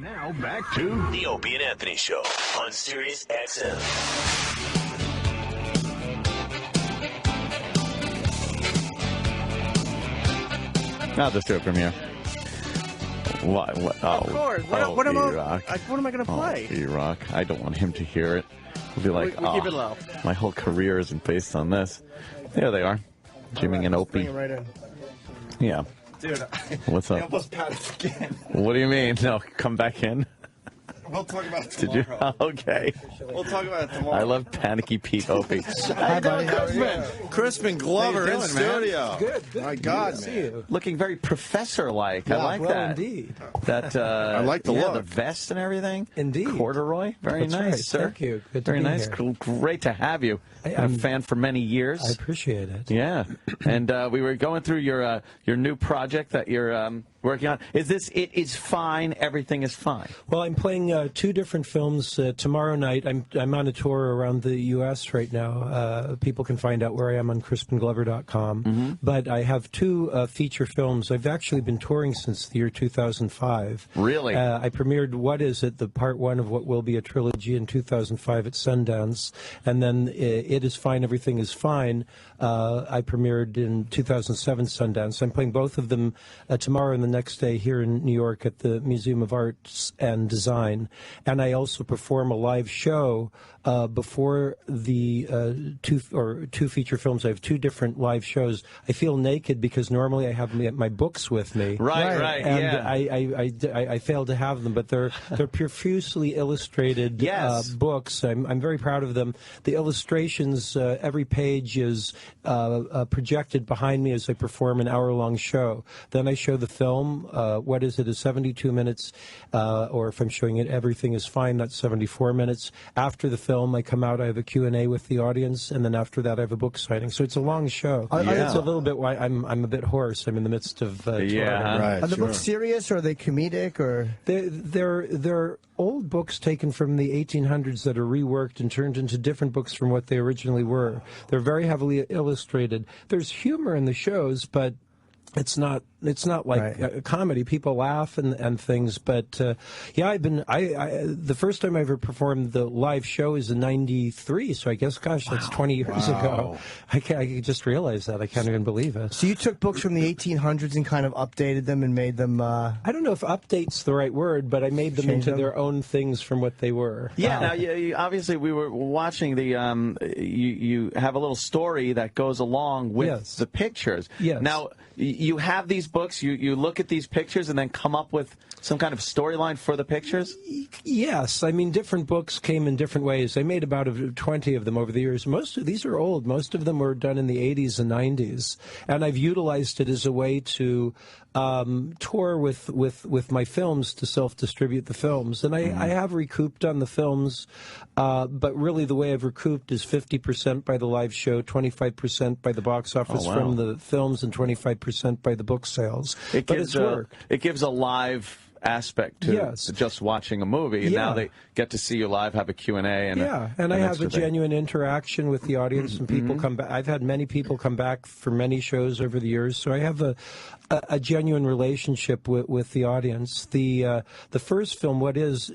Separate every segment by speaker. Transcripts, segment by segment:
Speaker 1: Now back to
Speaker 2: the Opie and Anthony Show on Sirius XM.
Speaker 3: I'll just do it from here. What?
Speaker 4: Of course. What am I going to play?
Speaker 3: E-Rock. I don't want him to hear it. He'll be like,
Speaker 4: we keep it low.
Speaker 3: My whole career isn't based on this. There they are. Jimming and Opie.
Speaker 4: Bring it right in.
Speaker 3: Yeah.
Speaker 4: Dude,
Speaker 3: what's up?
Speaker 4: I almost passed again.
Speaker 3: What do you mean? No, come back in.
Speaker 4: We'll talk about it
Speaker 3: Did
Speaker 4: tomorrow.
Speaker 3: you? Okay.
Speaker 4: We'll talk about it tomorrow.
Speaker 3: I love Panicky Pete Opie.
Speaker 4: Hi, buddy. Crispin. Crispin Glover in studio.
Speaker 5: Good.
Speaker 4: My God,
Speaker 5: see you.
Speaker 3: Looking very professor-like.
Speaker 5: Yeah,
Speaker 3: I like
Speaker 5: well,
Speaker 3: that.
Speaker 5: Indeed.
Speaker 3: That
Speaker 4: I like the look.
Speaker 3: The vest and everything.
Speaker 5: Indeed.
Speaker 3: Corduroy. Very
Speaker 5: That's
Speaker 3: nice,
Speaker 5: right.
Speaker 3: sir.
Speaker 5: Thank you. Good to
Speaker 3: very
Speaker 5: be
Speaker 3: nice.
Speaker 5: here.
Speaker 3: Great to have you.
Speaker 5: I'm
Speaker 3: Been a fan for many years.
Speaker 5: I appreciate it.
Speaker 3: Yeah, and we were going through your new project that you're working on. Is this It Is Fine, Everything Is Fine?
Speaker 5: Well, I'm playing two different films tomorrow night. I'm on a tour around the U.S. right now. People can find out where I am on CrispinGlover.com.
Speaker 3: Mm-hmm.
Speaker 5: But I have two feature films. I've actually been touring since the year 2005.
Speaker 3: Really?
Speaker 5: I premiered What Is It, the part one of what will be a trilogy in 2005 at Sundance. And then It Is Fine, Everything Is Fine, I premiered in 2007 Sundance. I'm playing both of them tomorrow and the next day here in New York at the Museum of Arts and Design. And I also perform a live show before the two feature films. I have two different live shows. I feel naked because normally I have my books with me.
Speaker 3: Right,
Speaker 5: and
Speaker 3: yeah.
Speaker 5: I failed to have them, but they're profusely illustrated
Speaker 3: Yes.
Speaker 5: books. I'm very proud of them. The illustrations, every page is projected behind me as I perform an hour-long show. Then I show the film. What is it? Is 72 minutes, or if I'm showing it, Everything Is Fine. That's 74 minutes. After the film, I come out. I have a Q&A with the audience, and then after that, I have a book signing. So it's a long show. It's a little bit why I'm a bit hoarse. I'm in the midst of touring.
Speaker 4: Right,
Speaker 6: Are the books serious, or are they comedic, or
Speaker 5: They're old books taken from the 1800s that are reworked and turned into different books from what they originally were. They're very heavily illustrated. There's humor in the shows, but it's not like a comedy. People laugh and things, but the first time I ever performed the live show is in '93. So I guess, gosh, that's 20 years ago. I just realized that. I can't even believe it.
Speaker 6: so you took books from the 1800s and kind of updated them and made them.
Speaker 5: I don't know if "update's" the right word, but I made them
Speaker 6: Change
Speaker 5: into
Speaker 6: them?
Speaker 5: their own things from what they were.
Speaker 3: Yeah. Now, obviously, we were watching the. You have a little story that goes along with the pictures.
Speaker 5: Yes.
Speaker 3: Now, you have these books. You look at these pictures and then come up with some kind of storyline for the pictures.
Speaker 5: Yes, I mean, different books came in different ways. I made about 20 of them over the years. Most of these are old. Most of them were done in the 80s and 90s, and I've utilized it as a way to tour with my films to self-distribute the films. And I have recouped on the films, but really the way I've recouped is 50% by the live show, 25% by the box office from the films, and 25% by the book sales.
Speaker 3: It
Speaker 5: but
Speaker 3: gives
Speaker 5: it's worked.
Speaker 3: It gives a live aspect to just watching a movie. And now they get to see you live, have a Q&A. And
Speaker 5: I have a genuine interaction with the audience, and people come back. I've had many people come back for many shows over the years, so I have a genuine relationship with the audience. The first film, What Is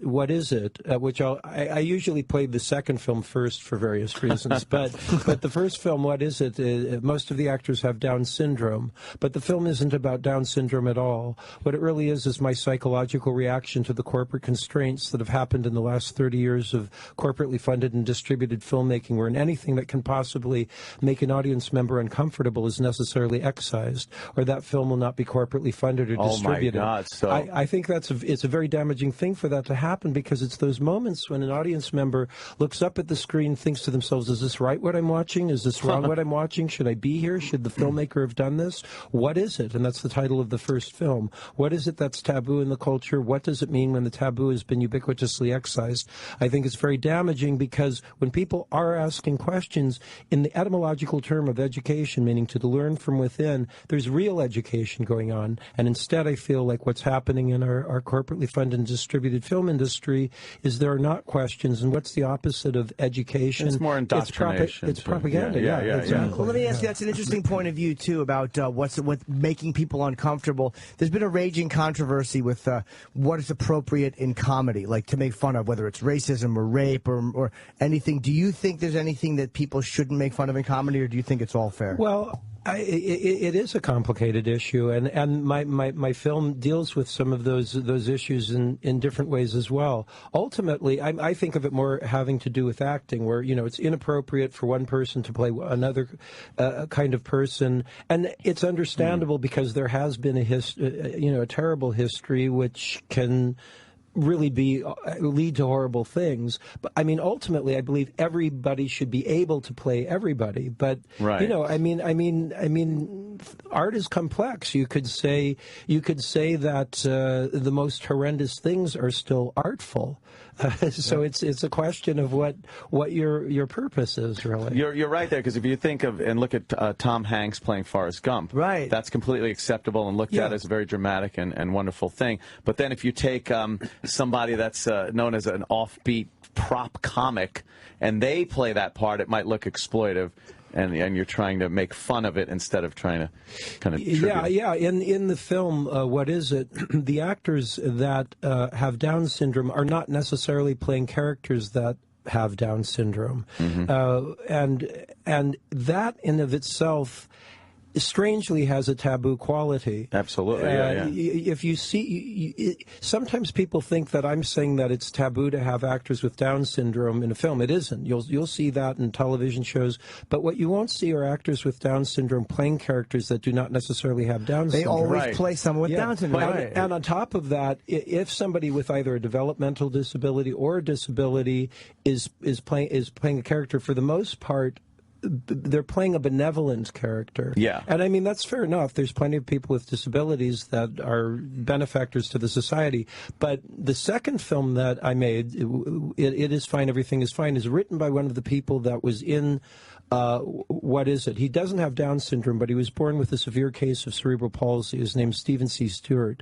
Speaker 5: It, which I usually played the second film first for various reasons, but the first film, What Is It, most of the actors have Down syndrome, but the film isn't about Down syndrome at all. What it really is my psychological reaction to the corporate constraints that have happened in the last 30 years of corporately funded and distributed filmmaking, where anything that can possibly make an audience member uncomfortable is necessarily excised, or that film will not be corporately funded or distributed.
Speaker 3: Oh my God! So
Speaker 5: I think it's a very damaging thing for that to happen, because it's those moments when an audience member looks up at the screen, thinks to themselves, "Is this right? What I'm watching? Is this wrong? What I'm watching? Should I be here? Should the filmmaker have done this? What is it?" And that's the title of the first film. What is it that's taboo in the culture? What does it mean when the taboo has been ubiquitously excised? I think it's very damaging, because when people are asking questions in the etymological term of education, meaning to learn from within, there's real education conversation going on. And instead, I feel like what's happening in our corporately funded and distributed film industry is there are not questions. And what's the opposite of education?
Speaker 3: It's more indoctrination.
Speaker 5: It's propaganda. Yeah, exactly.
Speaker 6: Well, let me ask you, that's an interesting point of view, too, about what's making people uncomfortable. There's been a raging controversy with what is appropriate in comedy, like to make fun of, whether it's racism or rape or anything. Do you think there's anything that people shouldn't make fun of in comedy, or do you think it's all fair?
Speaker 5: Well, it is a complicated issue, and my film deals with some of those issues in different ways as well. Ultimately, I think of it more having to do with acting, where it's inappropriate for one person to play another kind of person, and it's understandable because there has been a terrible history which can really lead to horrible things. But I mean, ultimately, I believe everybody should be able to play everybody. But
Speaker 3: right.
Speaker 5: I mean, art is complex. You could say that the most horrendous things are still artful. So it's a question of what your purpose is, really.
Speaker 3: You're right there, because if you think of and look at Tom Hanks playing Forrest Gump,
Speaker 6: right,
Speaker 3: that's completely acceptable and looked at as a very dramatic and wonderful thing. But then if you take somebody that's known as an offbeat prop comic and they play that part, it might look exploitive. And you're trying to make fun of it instead of trying to kind of
Speaker 5: Yeah. In the film, what is it? The actors that have Down syndrome are not necessarily playing characters that have Down syndrome, and that in of itself strangely has a taboo quality.
Speaker 3: Absolutely,
Speaker 5: If you see, sometimes people think that I'm saying that it's taboo to have actors with Down syndrome in a film. It isn't. You'll see that in television shows, but what you won't see are actors with Down syndrome playing characters that do not necessily have Down syndrome.
Speaker 6: They always play someone with Down syndrome.
Speaker 5: And on top of that, if somebody with either a developmental disability or a disability is playing a character, for the most part, they're playing a benevolent character.
Speaker 3: Yeah.
Speaker 5: And I mean, that's fair enough. There's plenty of people with disabilities that are benefactors to the society. But the second film that I made, It Is Fine, Everything Is Fine, is written by one of the people that was in what is it? He doesn't have Down syndrome, but he was born with a severe case of cerebral palsy. His name's Stephen C. Stewart.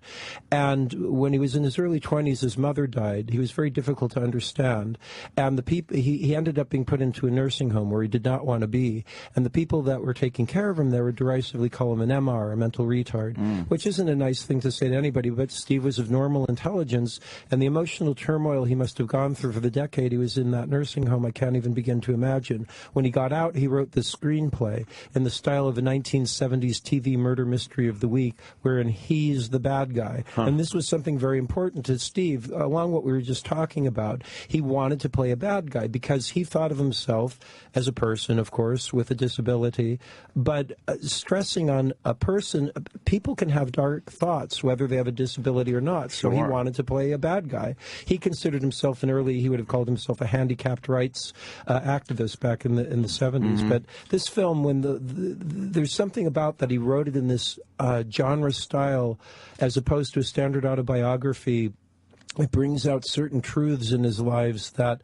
Speaker 5: And when he was in his early 20s, his mother died. He was very difficult to understand. And the people, he ended up being put into a nursing home where he did not want to be. And the people that were taking care of him there would derisively call him an MR, a mental retard, which isn't a nice thing to say to anybody, but Steve was of normal intelligence, and the emotional turmoil he must have gone through for the decade he was in that nursing home, I can't even begin to imagine. When he got out, he wrote this screenplay in the style of a 1970s TV murder mystery of the week, wherein he's the bad guy. And this was something very important to Steve, along what we were just talking about. He wanted to play a bad guy because he thought of himself as a person, of course, with a disability, but stressing on a person, people can have dark thoughts, whether they have a disability or not. So he wanted to play a bad guy. He considered himself he would have called himself a handicapped rights activist back in the 70s. But this film, when there's something about that he wrote it in this genre style, as opposed to a standard autobiography, it brings out certain truths in his lives that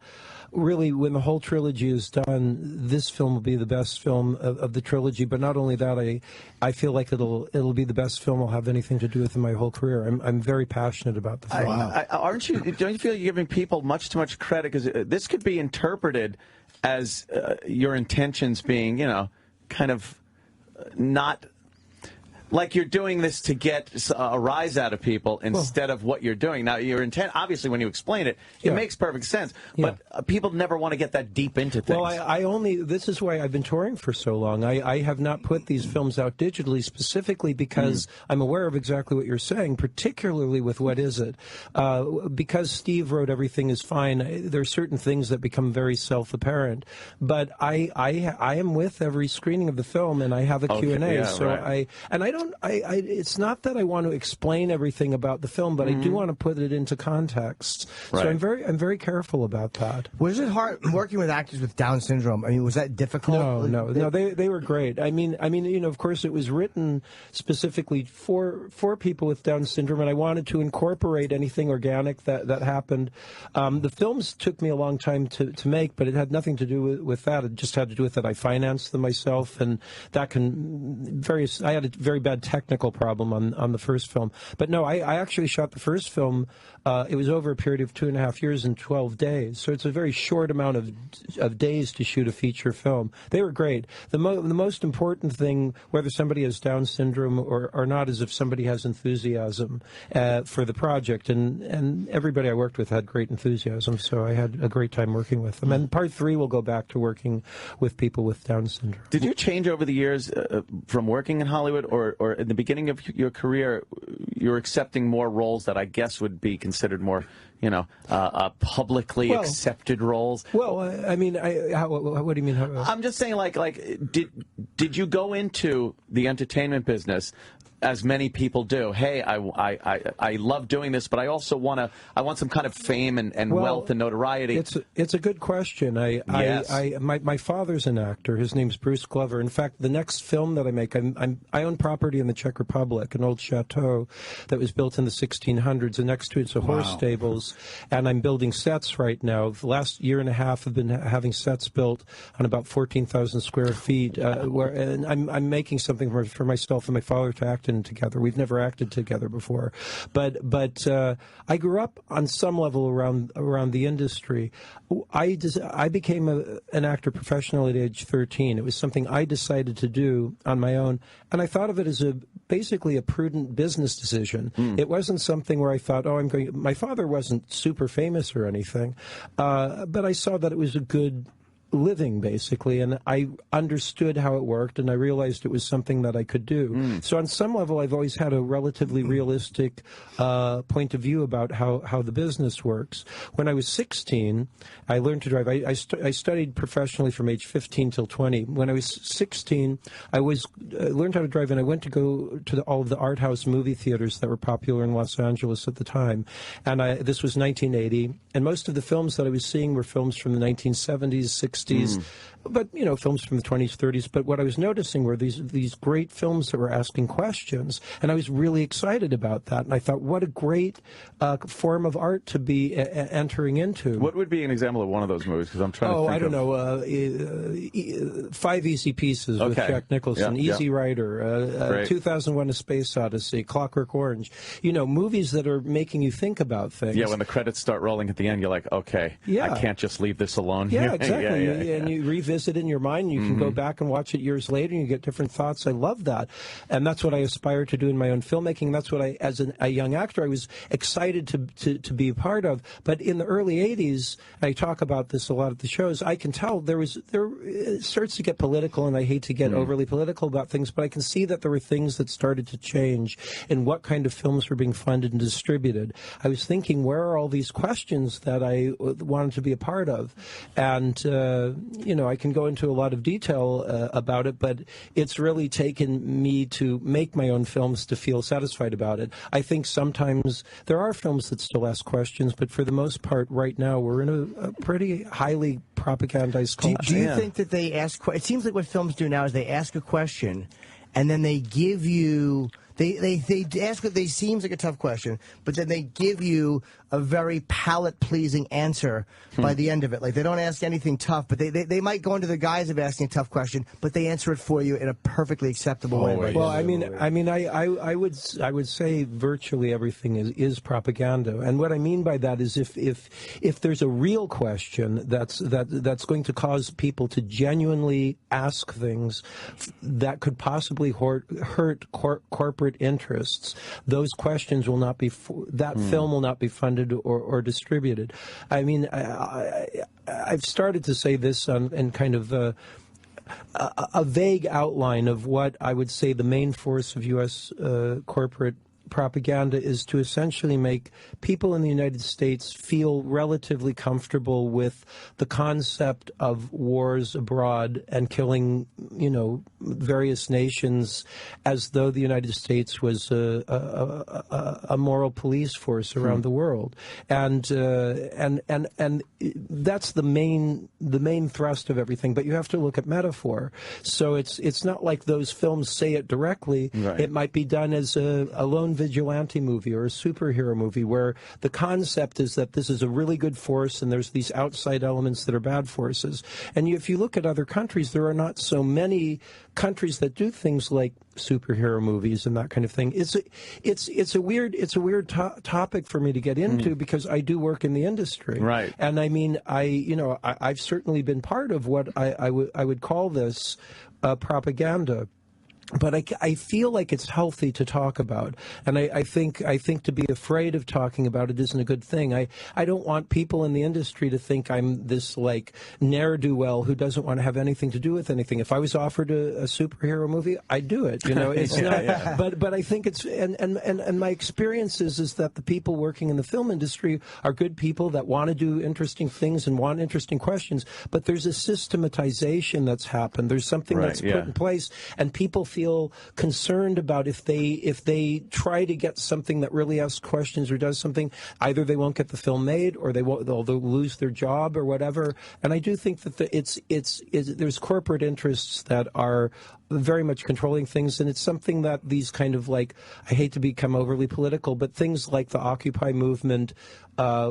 Speaker 5: really, when the whole trilogy is done, this film will be the best film of the trilogy. But not only that, I feel like it'll be the best film I'll have anything to do with in my whole career. I'm very passionate about the film.
Speaker 3: Don't you feel you're giving people much too much credit? Because this could be interpreted as your intentions being, kind of not like you're doing this to get a rise out of people instead of what you're doing. Now, your intent, obviously, when you explain it, it makes perfect sense. But people never want to get that deep into things.
Speaker 5: Well, this is why I've been touring for so long. I have not put these films out digitally specifically because I'm aware of exactly what you're saying, particularly with What Is It? Because Steve wrote Everything Is Fine, there are certain things that become very self-apparent. But I am with every screening of the film, and I have a Q&A. It's not that I want to explain everything about the film, but I do want to put it into context.
Speaker 3: Right.
Speaker 5: So I'm very careful about that.
Speaker 6: Was it hard working with actors with Down syndrome? I mean, was that difficult?
Speaker 5: No, they were great. I mean, of course, it was written specifically for people with Down syndrome, and I wanted to incorporate anything organic that happened. The films took me a long time to make, but it had nothing to do with that. It just had to do with that I financed them myself, and that I had a very bad technical problem on the first film. But no, I actually shot the first film. It was over a period of 2.5 years and 12 days. So it's a very short amount of days to shoot a feature film. They were great. The most important thing, whether somebody has Down syndrome or not, is if somebody has enthusiasm for the project. And everybody I worked with had great enthusiasm, so I had a great time working with them. And part 3 will go back to working with people with Down syndrome.
Speaker 3: Did you change over the years from working in Hollywood, or in the beginning of your career, you're accepting more roles that I guess would be considered more, publicly accepted roles?
Speaker 5: Well, I mean, what do you mean?
Speaker 3: I'm just saying, did you go into the entertainment business as many people do? Hey, I love doing this, but I also want some kind of fame and wealth and notoriety.
Speaker 5: It's a good question. My father's an actor. His name's Bruce Glover. In fact, the next film that I make, I own property in the Czech Republic, an old chateau that was built in the 1600s, and next to it's a horse stables, and I'm building sets right now. The last year and a half, I've been having sets built on about 14,000 square feet, and I'm making something for myself and my father to act in together. We've never acted together before, but I grew up on some level around the industry. I became an actor professional at age 13. It was something I decided to do on my own, and I thought of it as basically a prudent business decision. It wasn't something where I thought, my father wasn't super famous or anything, but I saw that it was a good living, basically, and I understood how it worked, and I realized it was something that I could do. So on some level, I've always had a relatively realistic point of view about how the business works. When I was 16, I learned to drive. I studied professionally from age 15 till 20. When I was 16, I learned how to drive, and I went to go to all of the art house movie theaters that were popular in Los Angeles at the time. And this was 1980, and most of the films that I was seeing were films from the 1970s, 60s, but films from the 20s, 30s. But what I was noticing were these great films that were asking questions, and I was really excited about that. And I thought, what a great form of art to be entering into.
Speaker 3: What would be an example of one of those movies? Because I'm trying to think.
Speaker 5: I don't know. 5 Easy Pieces with Jack Nicholson, Easy Rider, 2001: A Space Odyssey, Clockwork Orange. Movies that are making you think about things.
Speaker 3: Yeah, when the credits start rolling at the end, you're like, okay, I can't just leave this alone here.
Speaker 5: Yeah, exactly. And you revisit it in your mind, and you can go back and watch it years later, and you get different thoughts. I love that. And that's what I aspire to do in my own filmmaking. That's what as a young actor, I was excited to be a part of. But in the early 80s, I talk about this a lot at the shows, I can tell it starts to get political, and I hate to get overly political about things, but I can see that there were things that started to change in what kind of films were being funded and distributed. I was thinking, where are all these questions that I wanted to be a part of? And I can go into a lot of detail about it, but it's really taken me to make my own films to feel satisfied about it. I think sometimes there are films that still ask questions, but for the most part, right now, we're in a pretty highly propagandized culture.
Speaker 6: Do you think that they ask? It seems like what films do now is they ask a question, and then they give you. They ask what they seems like a tough question, but then they give you a very palate-pleasing answer by the end of it. Like, they don't ask anything tough, but they might go into the guise of asking a tough question, but they answer it for you in a perfectly acceptable way.
Speaker 5: Well, I would say virtually everything is propaganda, and what I mean by that is if there's a real question that's going to cause people to genuinely ask things that could possibly hurt corporate interests, those questions will not be film will not be funded or distributed. I mean, I've started to say this in kind of a vague outline of what I would say the main force of U.S. Corporate propaganda is to essentially make people in the United States feel relatively comfortable with the concept of wars abroad and killing, various nations, as though the United States was a moral police force around the world, and that's the main thrust of everything. But you have to look at metaphor. So it's not like those films say it directly. Right. It might be done as a lone vigilante movie or a superhero movie where the concept is that this is a really good force and there's these outside elements that are bad forces. And if you look at other countries, there are not so many countries that do things like superhero movies and that kind of thing. It's a weird topic for me to get into because I do work in the industry.
Speaker 3: Right.
Speaker 5: And I mean, I've certainly been part of what I would call this propaganda. But I feel like it's healthy to talk about, and I think to be afraid of talking about it isn't a good thing. I don't want people in the industry to think I'm this like ne'er-do-well who doesn't want to have anything to do with anything. If I was offered a superhero movie, I'd do it. You know, it's not. Yeah. But I think it's and my experience is that the people working in the film industry are good people that want to do interesting things and want interesting questions. But there's a systematization that's happened. There's something that's put in place, and people feel concerned about if they try to get something that really asks questions or does something, either they won't get the film made or they'll lose their job or whatever. And I do think that there's corporate interests that are very much controlling things, and it's something that these kind of like, I hate to become overly political, but things like the Occupy movement,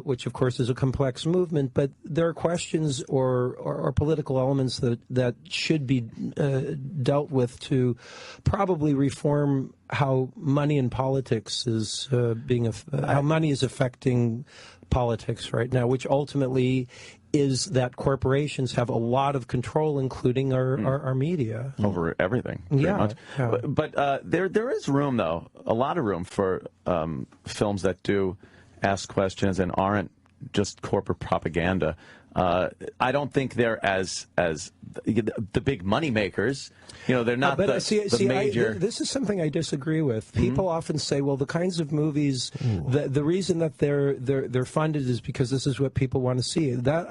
Speaker 5: which of course is a complex movement, but there are questions or political elements that should be dealt with to probably reform how money in politics is how money is affecting politics right now, which ultimately is that corporations have a lot of control, including our media.
Speaker 3: Over everything, much. Yeah. But there is room, though, a lot of room for films that do ask questions and aren't just corporate propaganda. I don't think they're as the big money makers. You know, they're not the major.
Speaker 5: This is something I disagree with. People often say, well, the kinds of movies, the reason that they're funded is because this is what people want to see. That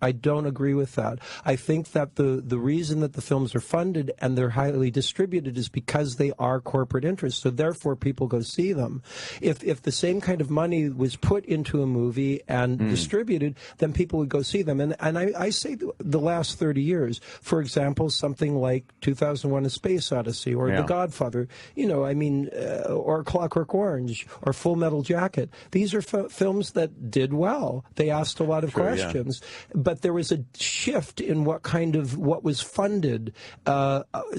Speaker 5: I don't agree with that. I think that the reason that the films are funded and they're highly distributed is because they are corporate interests. So therefore, people go see them. If the same kind of money was put into a movie and distributed, then people would go see them. And I say the last 30 years, for example, something like 2001: A Space Odyssey or The Godfather, you know, I mean, or Clockwork Orange or Full Metal Jacket. These are films that did well. They asked a lot of questions, but there was a shift in what was funded,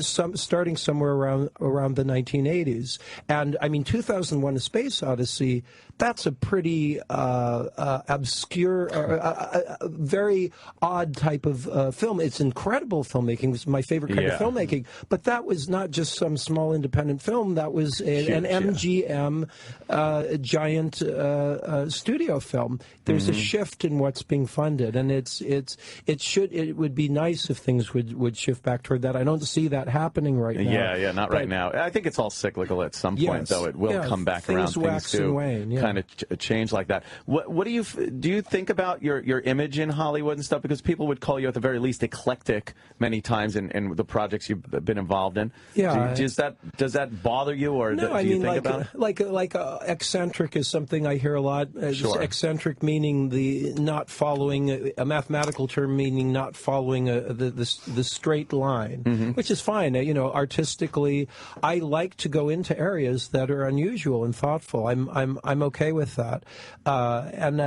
Speaker 5: starting somewhere around the 1980s. And I mean, 2001: A Space Odyssey, that's a pretty obscure, very odd type of film. It's incredible filmmaking. It's my favorite kind of filmmaking. But that was not just some small independent film. That was an MGM giant studio film. There's a shift in what's being funded, and it would be nice if things would shift back toward that. I don't see that happening right now.
Speaker 3: Not right now. I think it's all cyclical at some point, though. It will come back around.
Speaker 5: Things wax and wane.
Speaker 3: Kind of change like that. What do you think about your image in Hollywood and stuff? Because people would call you at the very least eclectic many times in the projects you've been involved in. Yeah. Does that bother you, or
Speaker 5: no?
Speaker 3: Do you think about it?
Speaker 5: Like eccentric is something I hear a lot. Eccentric meaning not following a mathematical term, meaning not following the straight line, which is fine. You know, artistically, I like to go into areas that are unusual and thoughtful. I'm okay with that, and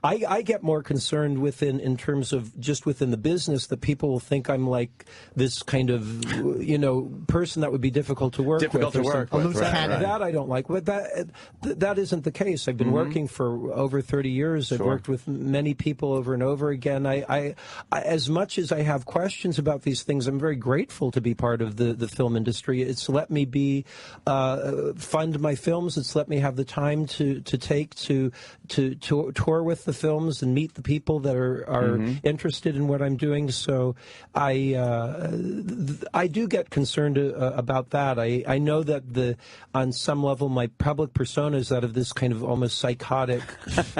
Speaker 5: I get more concerned in terms of just within the business that people will think I'm like this kind of person that would be difficult to work with. That I don't like. But that isn't the case. I've been working for over 30 years. I've worked with many people over and over again. I as much as I have questions about these things, I'm very grateful to be part of the film industry. It's let me fund my films. It's let me have the time to tour with the films and meet the people that are interested in what I'm doing. So I do get concerned about that. I know that on some level my public persona is that of this kind of almost psychotic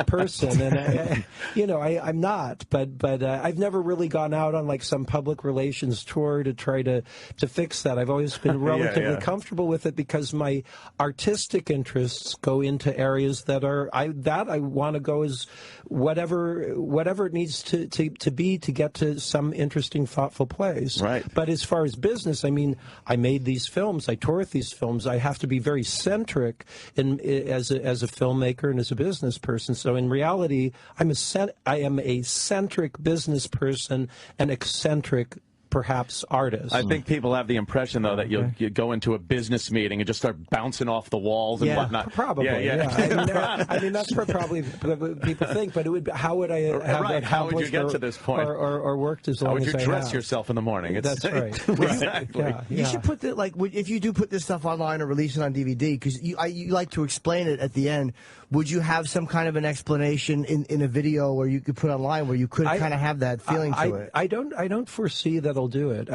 Speaker 5: person, and I'm not. But I've never really gone out on like some public relations tour to try to fix that. I've always been relatively comfortable with it because my artistic interests go into areas that I want to go as whatever it needs needs to be to get to some interesting, thoughtful place.
Speaker 3: Right.
Speaker 5: But as far as business, I mean, I made these films, I tour with these films. I have to be very centric as a filmmaker and as a business person. So in reality, I am a centric business person and eccentric, perhaps, artist.
Speaker 3: I think people have the impression, though, that you go into a business meeting and just start bouncing off the walls and whatnot.
Speaker 5: Probably. Yeah. I mean, that's what probably people think. But it would. How would I have that
Speaker 3: How would you get to this point?
Speaker 5: Or worked as long as I have?
Speaker 3: How would you dress yourself in the morning?
Speaker 5: That's right.
Speaker 3: Exactly.
Speaker 5: Yeah.
Speaker 6: You should put that, like, if you do put this stuff online or release it on DVD, because you like to explain it at the end. Would you have some kind of an explanation in a video where you could put online where you could kind of have that feeling to it?
Speaker 5: I don't foresee that I'll do it.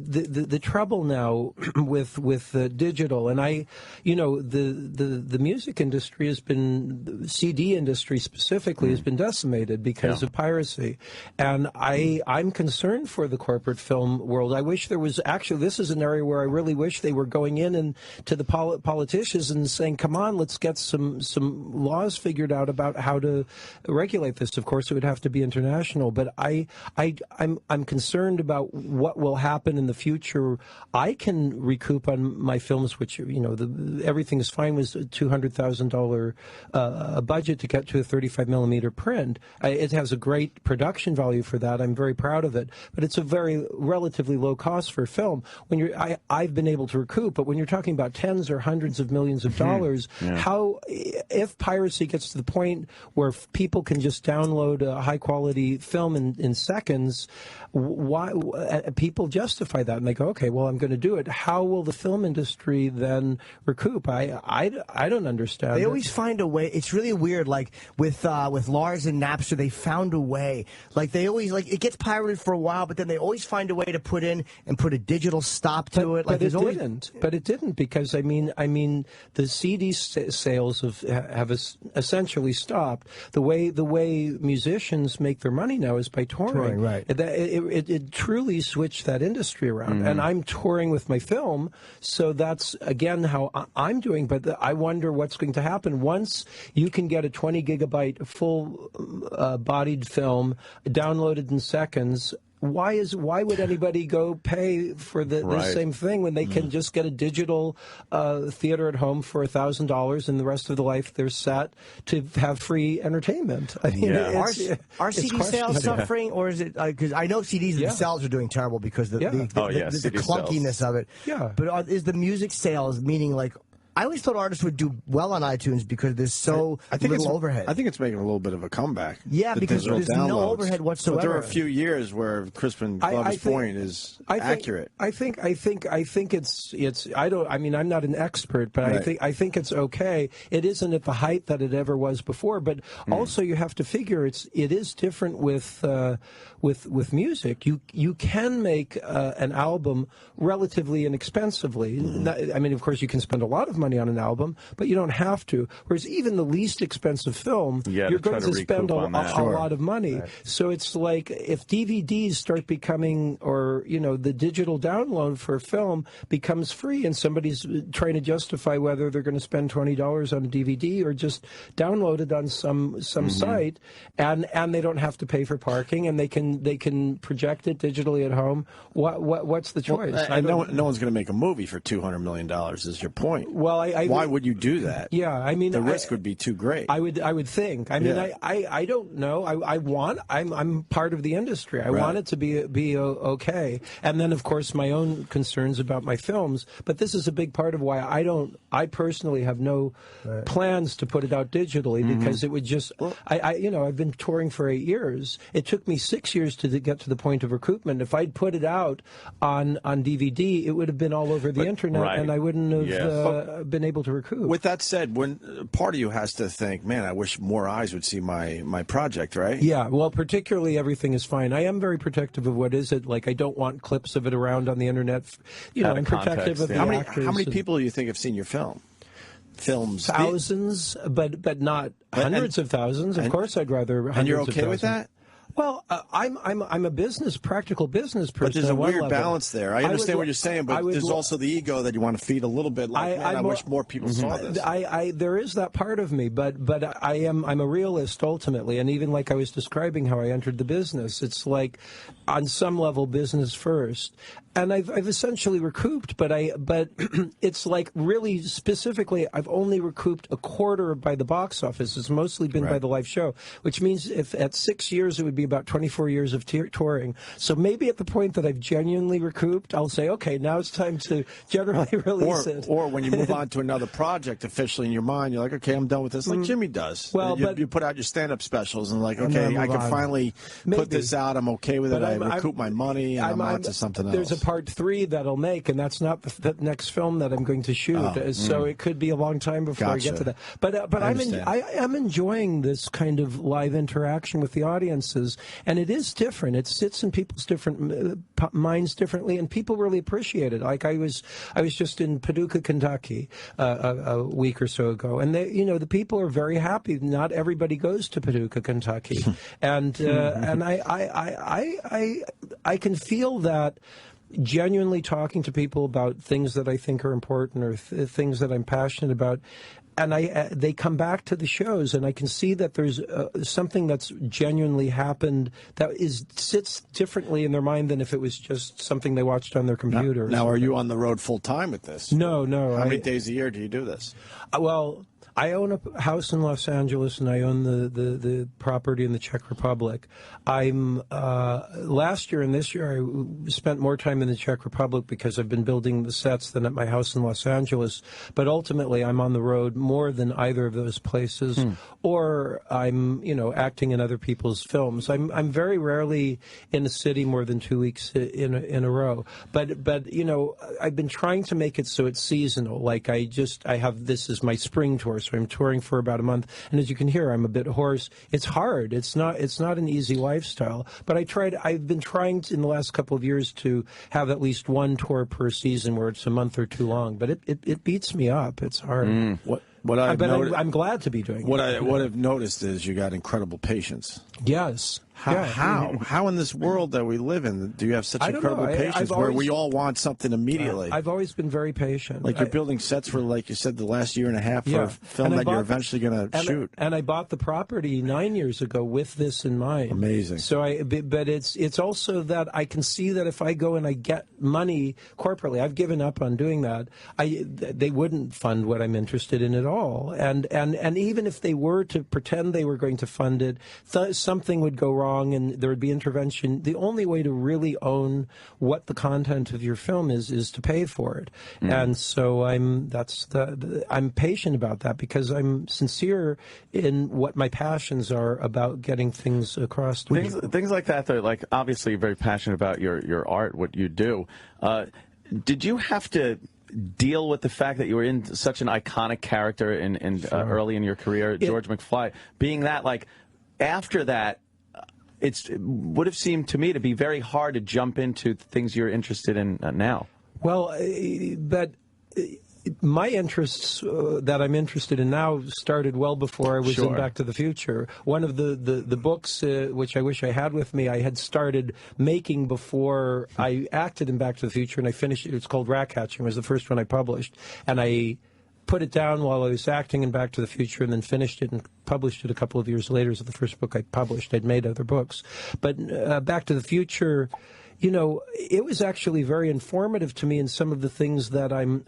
Speaker 5: The trouble now with digital, and the music industry has been, the CD industry specifically has been decimated because of piracy, and I'm concerned for the corporate film world. I wish there was this is an area where I really wish they were going in and to the politicians and saying, come on, let's get some laws figured out about how to regulate this. Of course, it would have to be international, but I'm concerned about what will happen in the future. I can recoup on my films, which everything is fine with $200,000 budget to get to a 35 millimeter print. It has a great production value for that. I'm very proud of it, but it's a very relatively low cost for film. When I've been able to recoup, but when you're talking about tens or hundreds of millions of dollars, if piracy gets to the point where people can just download a high quality film in seconds, why people justify that and they go, okay, well, I'm going to do it. How will the film industry then recoup? I don't understand.
Speaker 6: They always find a way. It's really weird. Like with Lars and Napster, they found a way. Like they always it gets pirated for a while, but then they always find a way to put a digital stop to it. Like
Speaker 5: but it didn't because I mean the CD sales have essentially stopped. The way musicians make their money now is by touring.
Speaker 6: Right.
Speaker 5: It truly switched that industry around. And I'm touring with my film, so that's again how I'm doing. But I wonder what's going to happen once you can get a 20 gigabyte full bodied film downloaded in seconds. Why would anybody go pay for the same thing when they can just get a digital theater at home for $1,000 and the rest of the life they're set to have free entertainment? I mean,
Speaker 6: are CD sales suffering, or is it because I know CDs themselves are doing terrible because the clunkiness of it.
Speaker 5: Yeah,
Speaker 6: but is the music sales meaning like? I always thought artists would do well on iTunes because there's little overhead.
Speaker 4: I think it's making a little bit of a comeback.
Speaker 6: Yeah, because there's no overhead whatsoever.
Speaker 4: But there are a few years where Crispin Glover's point is accurate.
Speaker 5: I think it's. I mean, I'm not an expert, but I think it's okay. It isn't at the height that it ever was before, but also you have to figure it is different with music. You can make an album relatively inexpensively. I mean, of course, you can spend a lot of money on an album, but you don't have to. Whereas even the least expensive film, you're going to spend a lot of money. Right. So it's like if DVDs start becoming, or the digital download for a film becomes free, and somebody's trying to justify whether they're going to spend $20 on a DVD or just download it on some site, and they don't have to pay for parking, and they can project it digitally at home. What's the choice?
Speaker 4: Well, no one's going to make a movie for $200 million. Is your point?
Speaker 5: Well,
Speaker 4: why would you do that?
Speaker 5: Yeah, I mean,
Speaker 4: the risk would be too great.
Speaker 5: I would think. I mean, I don't know. I'm part of the industry. I want it to be okay. And then, of course, my own concerns about my films. But this is a big part of why I personally have no plans to put it out digitally, because it would just. I've been touring for 8 years. It took me 6 years to get to the point of recoupment. If I'd put it out on DVD, it would have been all over the internet, and I wouldn't have been able to recoup.
Speaker 4: With that said, when part of you has to think, man, I wish more eyes would see my project, right?
Speaker 5: Yeah, well, particularly Everything Is Fine. I am very protective of what is it. Like, I don't want clips of it around on the internet. I'm protective of the actors.
Speaker 4: How many people do you think have seen your film?
Speaker 5: Thousands, but not hundreds of thousands. Of course, I'd rather hundreds of thousands.
Speaker 4: And you're okay with that?
Speaker 5: Well, I'm a practical business person.
Speaker 4: But there's a
Speaker 5: on one
Speaker 4: weird
Speaker 5: level.
Speaker 4: balance there. I understand what you're saying, but there's also the ego that you want to feed a little bit. Like, I wish more people saw this.
Speaker 5: There is that part of me, but I'm a realist ultimately, and even like I was describing how I entered the business, it's like on some level business first. And I've essentially recouped, but it's like really specifically, I've only recouped a quarter by the box office. It's mostly been by the live show, which means if at 6 years it would be about 24 years of touring. So maybe at the point that I've genuinely recouped, I'll say, okay, now it's time to generally release it.
Speaker 4: Or when you move on to another project officially in your mind, you're like, okay, I'm done with this, like Jimmy does. Well, you put out your stand-up specials and like, okay, I can finally put this out. I'm okay with it. I recoup my money, and I'm on to something else.
Speaker 5: There's a part 3 that'll make, and that's not the next film that I'm going to shoot. So it could be a long time before I get to that. But I am enjoying this kind of live interaction with the audiences, and it is different. It sits in people's different minds differently, and people really appreciate it. Like I was just in Paducah, Kentucky, a week or so ago, and the people are very happy. Not everybody goes to Paducah, Kentucky, and I can feel that. Genuinely talking to people about things that I think are important or things that I'm passionate about, and they come back to the shows, and I can see that there's something that's genuinely happened that sits differently in their mind than if it was just something they watched on their computer.
Speaker 4: Now are you on the road full time with this?
Speaker 5: No.
Speaker 4: How many days a year do you do this?
Speaker 5: Well, I own a house in Los Angeles, and I own the property in the Czech Republic. I'm last year and this year I spent more time in the Czech Republic because I've been building the sets than at my house in Los Angeles. But ultimately, I'm on the road more than either of those places, or I'm acting in other people's films. I'm very rarely in a city more than 2 weeks in a row. But I've been trying to make it so it's seasonal. Like this is my spring tour. So I'm touring for about a month, and as you can hear, I'm a bit hoarse. It's hard. It's not an easy lifestyle. But I've been trying in the last couple of years to have at least one tour per season where it's a month or two long. But it beats me up. It's hard. I'm glad to be doing it.
Speaker 4: What I've noticed is you got incredible patience.
Speaker 5: Yes.
Speaker 4: How in this world that we live in do you have such incredible patience where we all want something immediately?
Speaker 5: I've always been very patient.
Speaker 4: Like you're building sets for, like you said, the last year and a half for a film that you're eventually going to shoot.
Speaker 5: And I bought the property 9 years ago with this in mind.
Speaker 4: Amazing.
Speaker 5: So but it's also that I can see that if I go and I get money corporately, I've given up on doing that. They wouldn't fund what I'm interested in at all. And even if they were to pretend they were going to fund it, something would go wrong and there would be intervention. The only way to really own what the content of your film is to pay for it. And so I'm patient about that because I'm sincere in what my passions are about getting things across to people.
Speaker 3: Things like that, though, like obviously you're very passionate about your art, what you do. Did you have to deal with the fact that you were in such an iconic character early in your career, George McFly, being that, like, after that, it would have seemed to me to be very hard to jump into things you're interested in now.
Speaker 5: Well, but my interests that I'm interested in now started well before I was in Back to the Future. One of the books, which I wish I had with me, I had started making before I acted in Back to the Future, and I finished it. It's called Rat Catching. It was the first one I published, and I put it down while I was acting in Back to the Future and then finished it and published it a couple of years later. It was the first book I published. I'd made other books. But Back to the Future, it was actually very informative to me in some of the things that I'm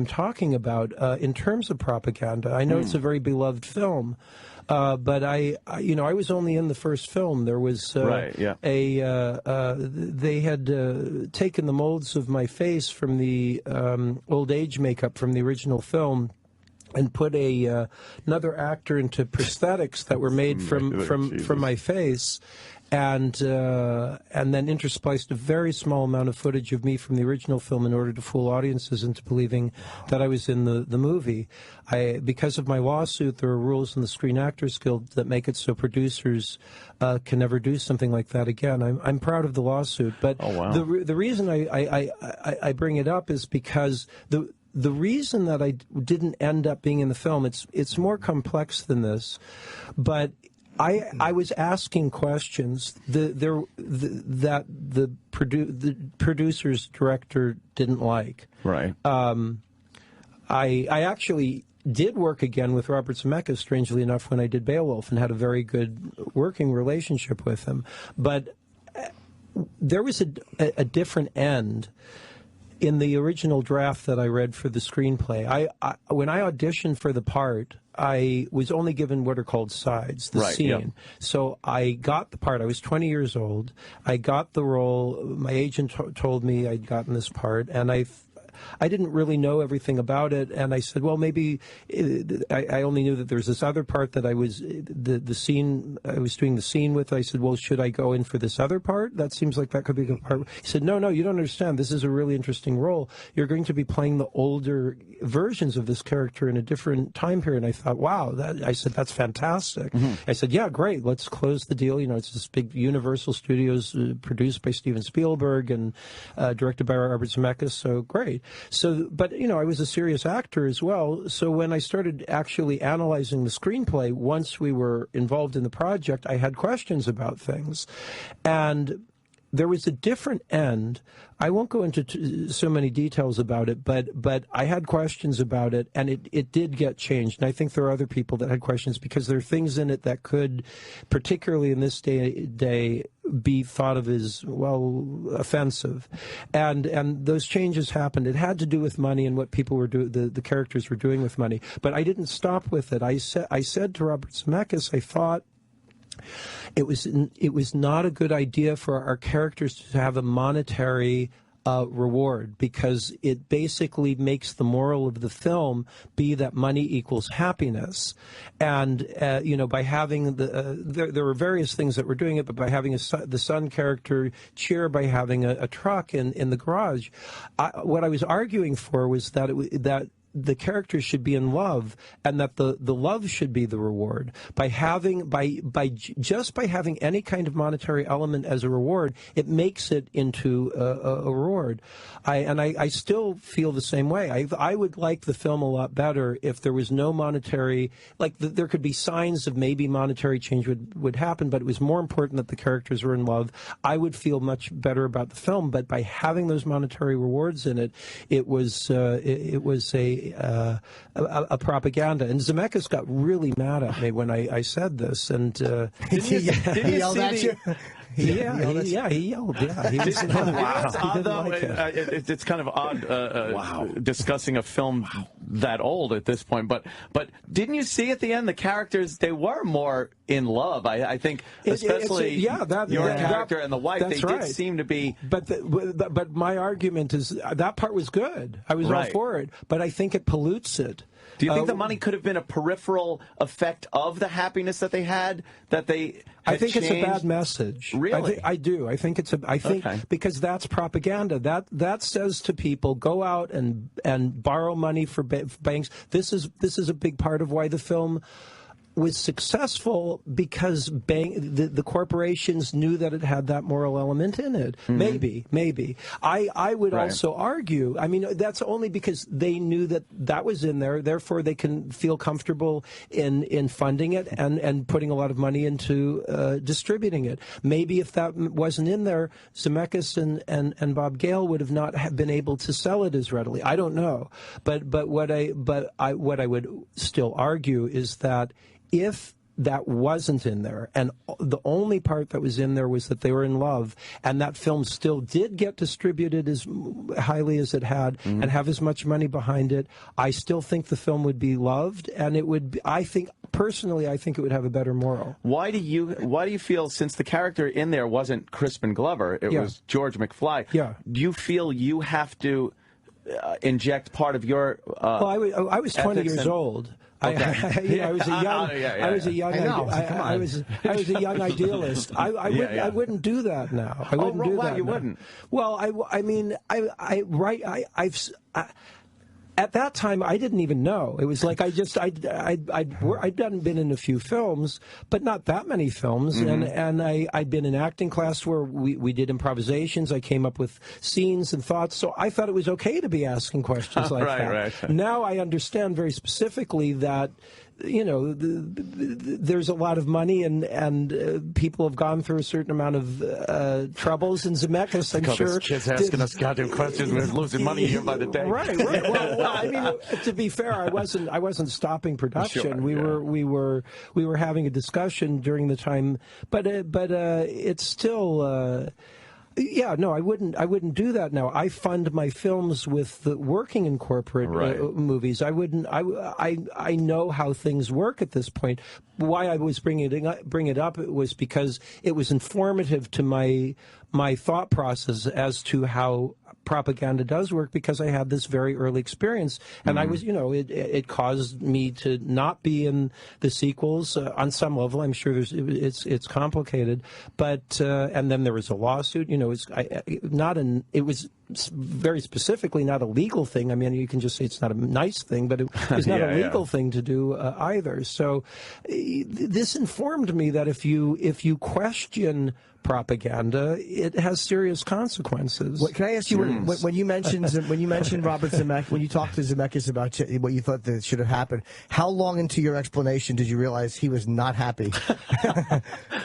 Speaker 5: talking about in terms of propaganda. I know it's a very beloved film. But I was only in the first film. There was they had taken the molds of my face from the old age makeup from the original film and put another actor into prosthetics that were made from my face. And then interspliced a very small amount of footage of me from the original film in order to fool audiences into believing that I was in the movie. Because of my lawsuit, there are rules in the Screen Actors Guild that make it so producers can never do something like that again. I'm proud of the lawsuit, but the reason I bring it up is because the reason that I didn't end up being in the film, it's more complex than this, but I was asking questions that the producer's director didn't like.
Speaker 3: Right.
Speaker 5: I actually did work again with Robert Zemeckis, strangely enough, when I did Beowulf, and had a very good working relationship with him. But there was a different end in the original draft that I read for the screenplay. When I auditioned for the part, I was only given what are called sides, the scene. Yep. So I got the part. I was 20 years old. I got the role. My agent told me I'd gotten this part, and I didn't really know everything about it, and I said, well, maybe I only knew that there's this other part that I was the scene I was doing the scene with. I said, well, should I go in for this other part? That seems like that could be a good part. He said, no, you don't understand. This is a really interesting role. You're going to be playing the older versions of this character in a different time period. And I thought, wow. I said, that's fantastic. Mm-hmm. I said, yeah, great. Let's close the deal. It's this big Universal Studios, produced by Steven Spielberg and directed by Robert Zemeckis. So great. So, but, I was a serious actor as well. So when I started actually analyzing the screenplay, once we were involved in the project, I had questions about things. And there was a different end. I won't go into so many details about it, but I had questions about it, and it did get changed. And I think there are other people that had questions because there are things in it that could, particularly in this day, be thought of as, well, offensive. And those changes happened. It had to do with money and what people were doing, the characters were doing with money. But I didn't stop with it. I said to Robert Zemeckis, I thought, it was not a good idea for our characters to have a monetary reward, because it basically makes the moral of the film be that money equals happiness. And by having there were various things that were doing it, but by having the son character cheer by having a truck in the garage, what I was arguing for was that that the characters should be in love, and that the love should be the reward. By having any kind of monetary element as a reward, it makes it into a reward. I still feel the same way. I would like the film a lot better if there was no monetary, there could be signs of maybe monetary change would happen, but it was more important that the characters were in love. I would feel much better about the film, but by having those monetary rewards in it, it was a propaganda. And Zemeckis got really mad at me when I said this. And
Speaker 6: did he yell at you?
Speaker 5: He yelled. Yeah, he was,
Speaker 3: wow. It's kind of odd discussing a film that old at this point. But didn't you see at the end the characters, they were more in love? I think especially your character and the wife, they did seem to be.
Speaker 5: But my argument is that part was good. I was all for it. But I think it pollutes it.
Speaker 3: Do you think the money could have been a peripheral effect of the happiness that they had? I
Speaker 5: think it's a bad message.
Speaker 3: Really?
Speaker 5: I do. I think because that's propaganda. That says to people, go out and borrow money for banks. This is a big part of why the film was successful, because the corporations knew that it had that moral element in it. Mm-hmm. Maybe. I would also argue, that's only because they knew that was in there, therefore they can feel comfortable in funding it and putting a lot of money into distributing it. Maybe if that wasn't in there, Zemeckis and Bob Gale would have not been able to sell it as readily. I don't know. But what I would still argue is that if that wasn't in there, and the only part that was in there was that they were in love, and that film still did get distributed as highly as it had, and have as much money behind it, I still think the film would be loved, and it would be, personally, I think it would have a better moral.
Speaker 3: Why do you feel, since the character in there wasn't Crispin Glover, it was George McFly, do you feel you have to inject part of your
Speaker 5: I was 20 years old.
Speaker 3: Okay.
Speaker 5: I was a young idealist. I wouldn't do that now. I wouldn't do that.
Speaker 3: You
Speaker 5: now.
Speaker 3: Wouldn't?
Speaker 5: Well, at that time, I didn't even know. It was like I'd been in a few films, but not that many films. Mm-hmm. And I'd been in acting class where we did improvisations. I came up with scenes and thoughts. So I thought it was okay to be asking questions like that. Right. Now I understand very specifically that there's a lot of money and people have gone through a certain amount of troubles in Zemeckis. I'm sure.
Speaker 3: This kid's asking us goddamn questions. We're losing money here by the day.
Speaker 5: Right. Well, I mean, to be fair, I wasn't stopping production.
Speaker 3: Sure,
Speaker 5: we were having a discussion during the time, but it's still. Yeah, no, I wouldn't do that now. I fund my films with working in corporate movies. I wouldn't. I know how things work at this point. Why I was bring it up was because it was informative to my thought process as to how propaganda does work, because I had this very early experience, and I was, it caused me to not be in the sequels on some level. I'm sure it's complicated, but and then there was a lawsuit. It was very specifically not a legal thing. I mean, you can just say it's not a nice thing, but it was not a legal thing to do either. So this informed me that if you question propaganda, it has serious consequences.
Speaker 6: Can I ask you, when you mentioned Robert Zemeckis, when you talked to Zemeckis about what you thought that should have happened, how long into your explanation did you realize he was not happy?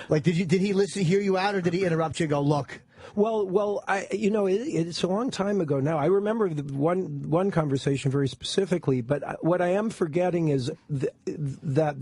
Speaker 6: Like, did he hear you out, or did he interrupt you and go, look?
Speaker 5: Well, it's a long time ago now. I remember one conversation very specifically, but what I am forgetting is that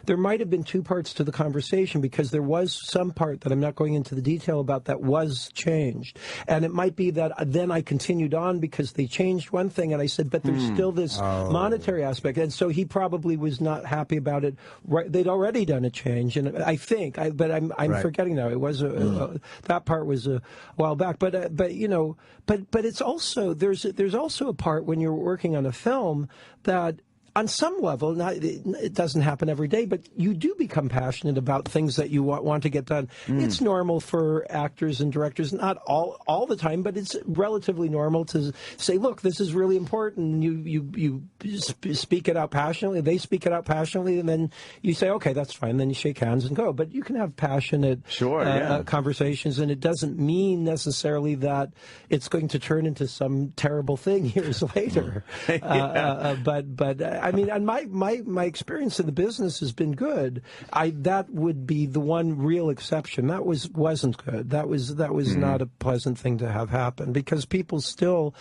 Speaker 5: there might have been two parts to the conversation, because there was some part that I'm not going into the detail about that was changed. And it might be that then I continued on because they changed one thing, and I said, but there's still this monetary aspect. And so he probably was not happy about it. Right, they'd already done a change, and I think, but I'm forgetting now. It was that part was a while back. But it's also, there's also a part when you're working on a film that, on some level, it doesn't happen every day, but you do become passionate about things that you want to get done. It's normal for actors and directors, not all the time, but it's relatively normal to say, look, this is really important. You speak it out passionately, they speak it out passionately, and then you say, okay, that's fine. Then you shake hands and go. But you can have passionate conversations, and it doesn't mean necessarily that it's going to turn into some terrible thing years later. But I mean, and my experience in the business has been good. That would be the one real exception. That wasn't good. That was not a pleasant thing to have happen, because people still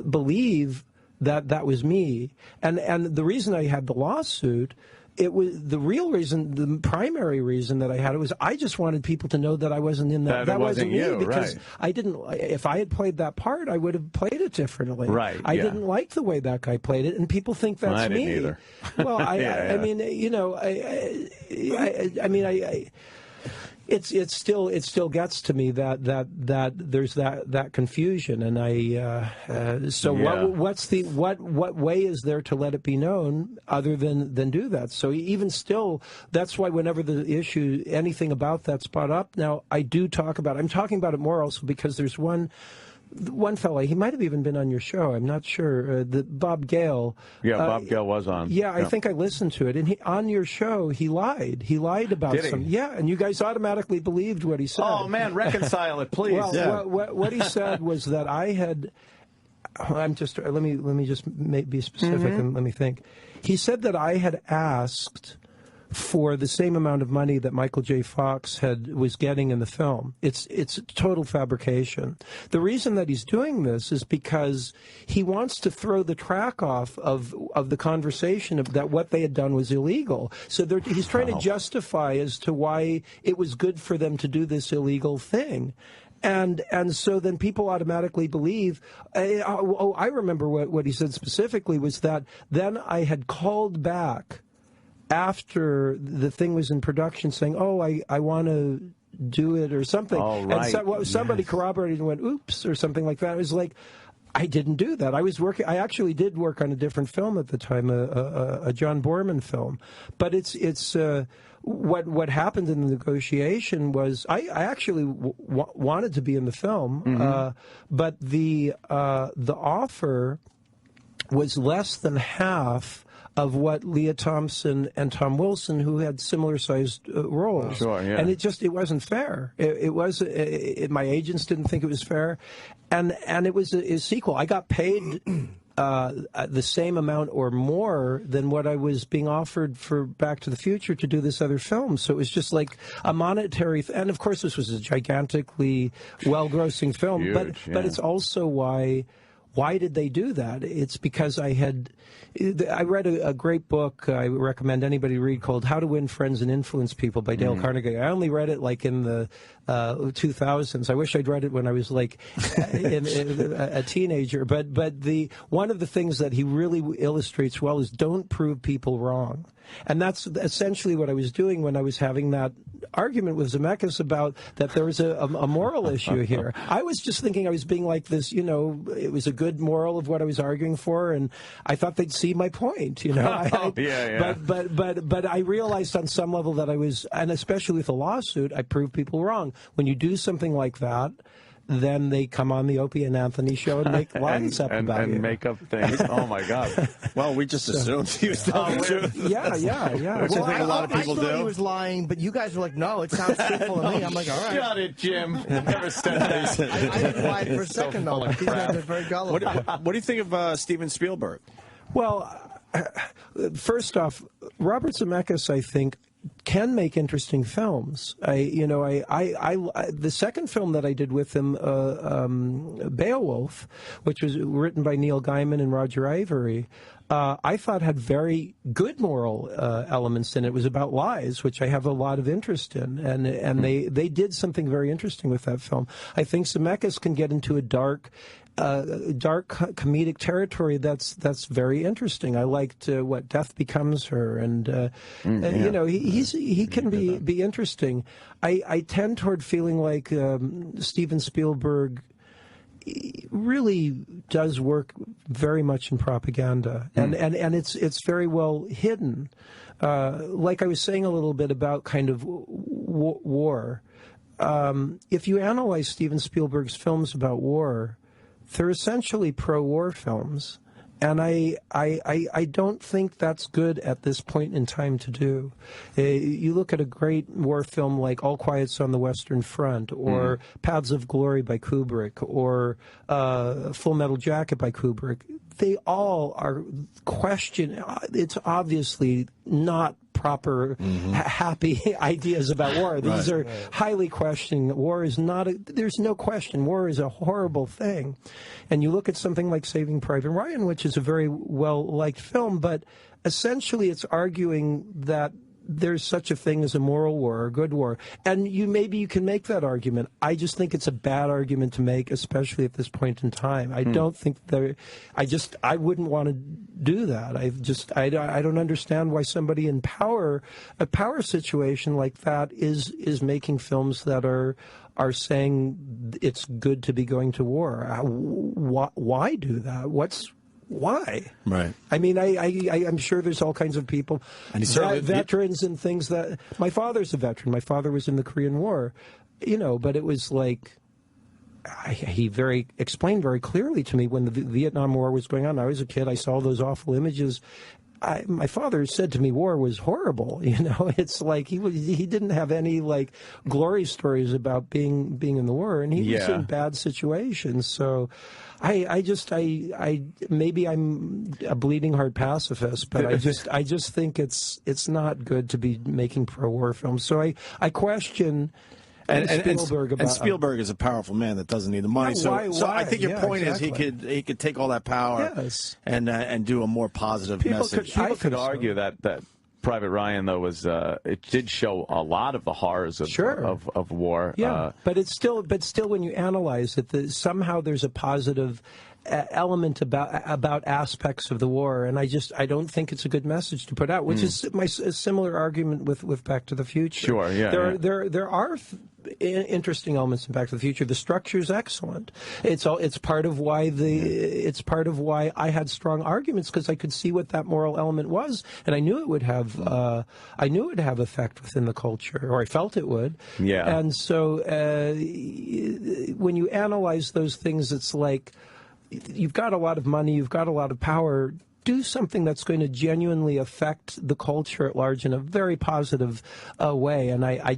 Speaker 5: believe that was me. And the reason I had the lawsuit, it was the real reason, the primary reason that I had it was I just wanted people to know that I wasn't in that. That wasn't me, because I didn't. If I had played that part, I would have played it differently. Right. I didn't like the way that guy played it, and people think that's me. I didn't either. Well, I mean, It still gets to me that there's that confusion, and what way is there to let it be known other than do that? So even still, that's why whenever the issue, anything about that's brought up now, I do talk about it. I'm talking about it more also because there's one fella, he might have even been on your show, I'm not sure, Bob Gale.
Speaker 3: Yeah, Bob Gale was on.
Speaker 5: Yeah, I think I listened to it. And on your show, he lied. He lied about some. Yeah, and you guys automatically believed what he said.
Speaker 3: Oh, man, reconcile it, please.
Speaker 5: Well, what he said was that I had... let me just be specific and let me think. He said that I had asked for the same amount of money that Michael J. Fox was getting in the film. It's total fabrication. The reason that he's doing this is because he wants to throw the track off of the conversation of that what they had done was illegal. So he's trying to justify as to why it was good for them to do this illegal thing. And so then people automatically believe, I remember what he said specifically was that then I had called back after the thing was in production saying, I want to do it or something. Oh, right. And somebody corroborated and went, oops, or something like that. It was like, I didn't do that. I actually did work on a different film at the time, a John Borman film. But what happened in the negotiation was I actually wanted to be in the film, but the offer was less than half of what Leah Thompson and Tom Wilson, who had similar-sized roles.
Speaker 3: Sure, yeah.
Speaker 5: And it wasn't fair. My agents didn't think it was fair, and it was a sequel. I got paid the same amount or more than what I was being offered for Back to the Future to do this other film. So it was just like a monetary, and of course this was a gigantically well-grossing film.
Speaker 3: Huge,
Speaker 5: but it's also why did they do that? It's because I read a great book I recommend anybody read called How to Win Friends and Influence People by Dale Carnegie. I only read it like in the 2000s. I wish I'd read it when I was like a teenager. But one of the things that he really illustrates well is don't prove people wrong. And that's essentially what I was doing when I was having that argument with Zemeckis about that there was a moral issue here. I was just thinking I was being like this, it was a good moral of what I was arguing for, and I thought they'd see my point,
Speaker 3: Yeah.
Speaker 5: But I realized on some level that I was, and especially with a lawsuit, I proved people wrong. When you do something like that, then they come on the Opie and Anthony show and make lines up about you.
Speaker 3: And make up things. Oh, my God.
Speaker 4: Well, we just assumed he was telling the truth.
Speaker 5: Yeah.
Speaker 4: Which I think a lot of people
Speaker 6: I thought
Speaker 4: do.
Speaker 6: he was lying, but you guys were like, no, it sounds truthful to me. I'm like, all right.
Speaker 3: Shut it, Jim. Never said that.
Speaker 6: I didn't lie for a second, though. These guys are very gullible.
Speaker 4: What do you think of Steven Spielberg?
Speaker 5: Well, first off, Robert Zemeckis, I think, can make interesting films. The second film that I did with him, Beowulf, which was written by Neil Gaiman and Roger Avary, I thought had very good moral elements in it. It was about lies, which I have a lot of interest in, and they did something very interesting with that film. I think Zemeckis can get into a dark comedic territory that's very interesting. I liked what Death Becomes Her, and he can be interesting. I tend toward feeling like Steven Spielberg really does work very much in propaganda, and it's very well hidden. Like I was saying a little bit about kind of war. If you analyze Steven Spielberg's films about war, they're essentially pro-war films, and I don't think that's good at this point in time to do. You look at a great war film like All Quiet's on the Western Front, or Paths of Glory by Kubrick, or Full Metal Jacket by Kubrick. They all are it's obviously not proper, happy ideas about war. These are highly questioning. War is not there's no question. War is a horrible thing. And you look at something like Saving Private Ryan, which is a very well-liked film, but essentially it's arguing that there's such a thing as a moral war or a good war. And maybe you can make that argument. I just think it's a bad argument to make, especially at this point in time. I don't think I wouldn't want to do that. I don't understand why somebody in a power situation like that is making films that are saying it's good to be going to war. Why do that? Why?
Speaker 4: Right.
Speaker 5: I mean, I'm sure there's all kinds of people, and veterans and things that. My father's a veteran. My father was in the Korean War, but it was like he explained very clearly to me when the Vietnam War was going on. I was a kid. I saw those awful images. My father said to me, war was horrible. It's like he didn't have any like glory stories about being in the war, and he was in bad situations. So, maybe I'm a bleeding heart pacifist, but I just think it's not good to be making pro-war films. So I question. And
Speaker 4: Spielberg is a powerful man that doesn't need the money. So I think your point is he could take all that power and do a more positive message.
Speaker 3: People could argue that Private Ryan, though, was it did show a lot of the horrors of war.
Speaker 5: Yeah, but still when you analyze it, somehow there's a positive element about aspects of the war, and I don't think it's a good message to put out. Which is a similar argument with Back to the Future.
Speaker 3: Sure, yeah.
Speaker 5: There are interesting elements in Back to the Future. The structure is excellent. It's part of why I had strong arguments, because I could see what that moral element was, and I knew it would have effect within the culture, or I felt it would.
Speaker 3: Yeah.
Speaker 5: And so when you analyze those things, it's like, you've got a lot of money, you've got a lot of power. Do something that's going to genuinely affect the culture at large in a very positive way. And I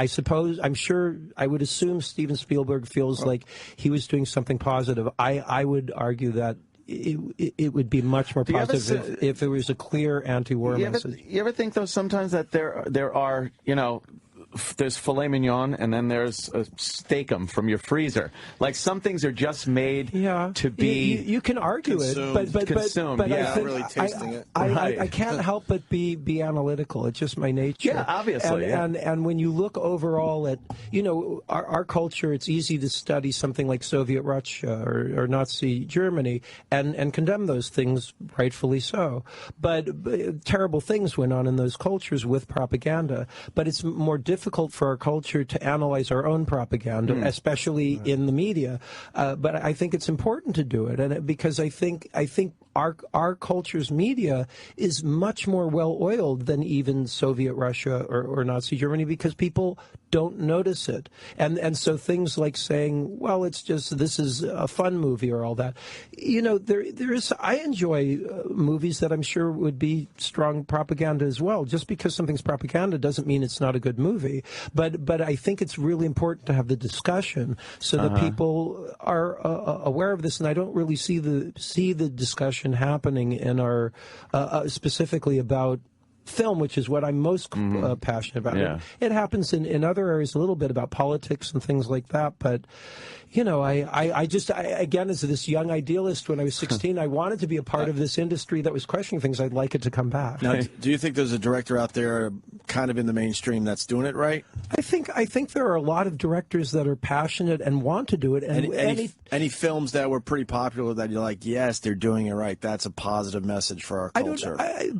Speaker 5: suppose, I'm sure, I would assume Steven Spielberg feels like he was doing something positive. I would argue that it would be much more positive if there was a clear anti-war message.
Speaker 3: You ever think, though, sometimes that there are, there's filet mignon and then there's a steak-em from your freezer. Like, some things are just made to be
Speaker 5: you can argue
Speaker 3: consumed,
Speaker 5: but I think
Speaker 4: really tasting it.
Speaker 5: I can't help but be analytical. It's just my nature.
Speaker 3: Yeah, obviously.
Speaker 5: And when you look overall at our culture, it's easy to study something like Soviet Russia or Nazi Germany and condemn those things, rightfully so. But terrible things went on in those cultures with propaganda. But it's more difficult for our culture to analyze our own propaganda, especially in the media. But I think it's important to do it, and because I think our culture's media is much more well-oiled than even Soviet Russia or Nazi Germany, because people don't notice it. And so things like saying, well, it's just, this is a fun movie or all that. I enjoy movies that I'm sure would be strong propaganda as well. Just because something's propaganda doesn't mean it's not a good movie. But I think it's really important to have the discussion so that people are aware of this. And I don't really see the discussion happening in our specifically about film, which is what I'm most passionate about.
Speaker 3: Yeah.
Speaker 5: It happens in other areas a little bit about politics and things like that, but again, as this young idealist, when I was 16, I wanted to be a part of this industry that was questioning things. I'd like it to come back.
Speaker 4: Now, do you think there's a director out there kind of in the mainstream that's doing it right?
Speaker 5: I think there are a lot of directors that are passionate and want to do it. And
Speaker 4: any films that were pretty popular that you're like, yes, they're doing it right. That's a positive message for our culture.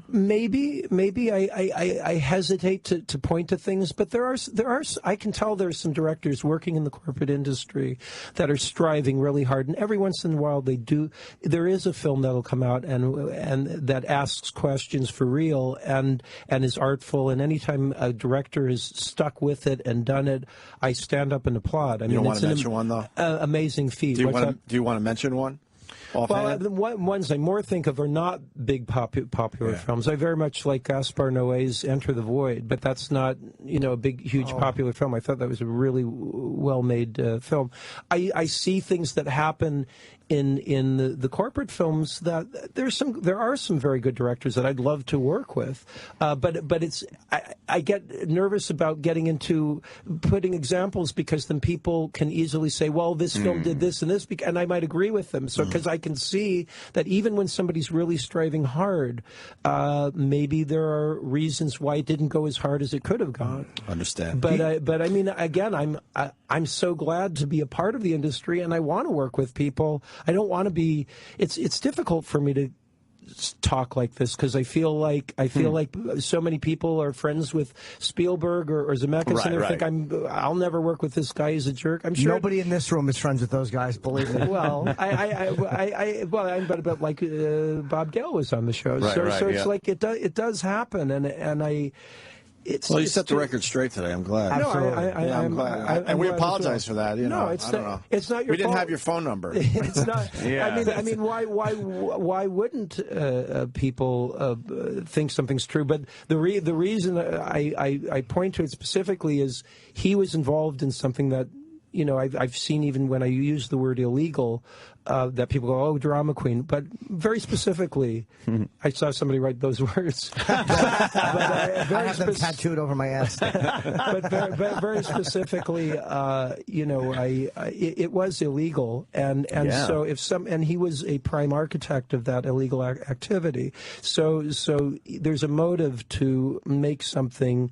Speaker 5: Maybe I hesitate to point to things, but there are I can tell there's some directors working in the corporate industry that are striving really hard, and every once in a while there is a film that'll come out and that asks questions for real and is artful, and anytime a director has stuck with it and done it, I stand up and applaud. I mean,
Speaker 4: you don't want to mention one, though?
Speaker 5: Amazing feat.
Speaker 4: Do you want to mention one?
Speaker 5: Well, the ones I more think of are not big popular films. I very much like Gaspar Noé's Enter the Void, but that's not a big, huge popular film. I thought that was a really well-made film. I see things that happen in the corporate films that there are some very good directors that I'd love to work with, but it's I get nervous about getting into putting examples, because then people can easily say, well, this film did this and this, and I might agree with them. So because I can see that even when somebody's really striving hard, maybe there are reasons why it didn't go as hard as it could have gone.
Speaker 4: Understand.
Speaker 5: But I mean, again, I'm so glad to be a part of the industry, and I want to work with people. I don't want to be. It's difficult for me to talk like this because I feel like so many people are friends with Spielberg or Zemeckis, and they think I'll never work with this guy. He's a jerk. I'm sure
Speaker 6: nobody in this room is friends with those guys. Believe me.
Speaker 5: Well, but like Bob Gale was on the show, so it's like it does happen, and I.
Speaker 4: Well, you set the record straight today. I'm glad.
Speaker 5: No,
Speaker 4: I'm glad. And we apologize for that.
Speaker 5: No, it's not your fault.
Speaker 4: We didn't have your phone number.
Speaker 5: It's not. Yeah. I mean, why wouldn't people think something's true? But the reason I point to it specifically is he was involved in something that, I've seen even when I use the word illegal, that people go, oh, drama queen. But very specifically, I saw somebody write those words.
Speaker 6: I have them tattooed over my ass.
Speaker 5: But very specifically, it was illegal, and so and he was a prime architect of that illegal activity. So there's a motive to make something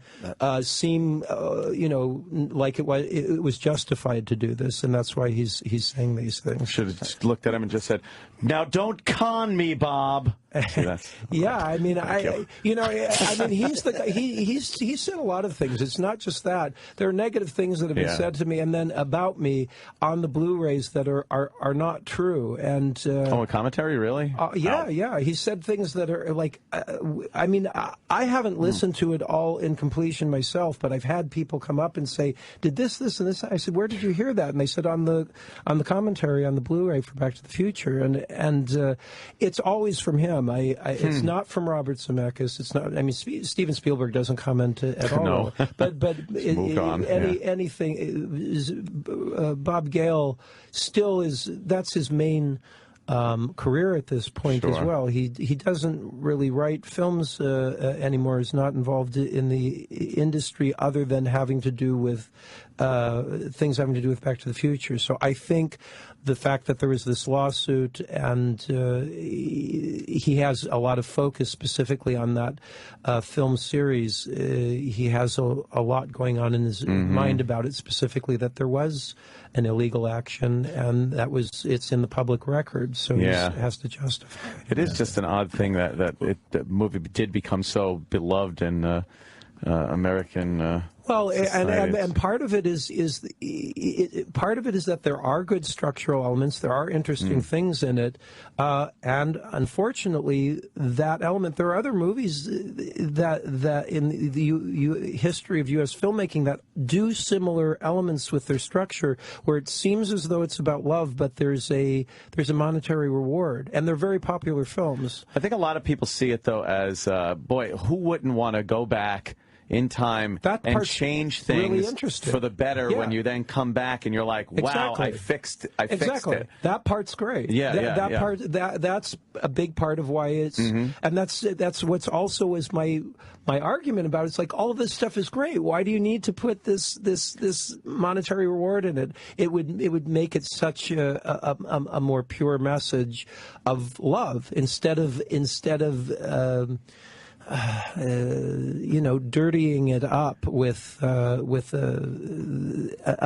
Speaker 5: seem, like it was justified to do this, and that's why he's saying these things.
Speaker 3: Should have just looked at him and just said, "Now don't con me, Bob."
Speaker 5: Yeah, I mean, he's the guy. He said a lot of things. It's not just that. There are negative things that have been said to me and then about me on the Blu-rays that are not true. And
Speaker 3: a commentary, really?
Speaker 5: Yeah. He said things that are like. I haven't listened to it all in completion myself, but I've had people come up and say, "Did this, and this?" I said, "Where did you hear that?" And they said, "On the commentary on the Blu-ray for Back to the Future." And it's always from him. It's not from Robert Zemeckis. It's not. I mean, Steven Spielberg doesn't comment at all.
Speaker 3: No.
Speaker 5: But anything. Bob Gale still is. That's his main career at this point as well. He doesn't really write films anymore. He's not involved in the industry other than having to do with things having to do with Back to the Future. So I think the fact that there was this lawsuit and he has a lot of focus specifically on that film series, he has a lot going on in his mind about it, specifically that there was an illegal action, and it's in the public record, so he has to justify it.
Speaker 3: It is just an odd thing that the movie did become so beloved in American
Speaker 5: well,
Speaker 3: society.
Speaker 5: and part of it is part of it is that there are good structural elements, there are interesting things in it, and unfortunately, that element. There are other movies that in the history of U.S. filmmaking that do similar elements with their structure, where it seems as though it's about love, but there's a monetary reward, and they're very popular films.
Speaker 3: I think a lot of people see it though as boy, who wouldn't want to go back in time and change things
Speaker 5: really
Speaker 3: for the better when you then come back and you're like, wow, I fixed it.
Speaker 5: That part's great. Part that's a big part of why it's and that's what's also was my argument about it. It's like all of this stuff is great. Why do you need to put this monetary reward in it? It would make it such a more pure message of love instead of dirtying it up with a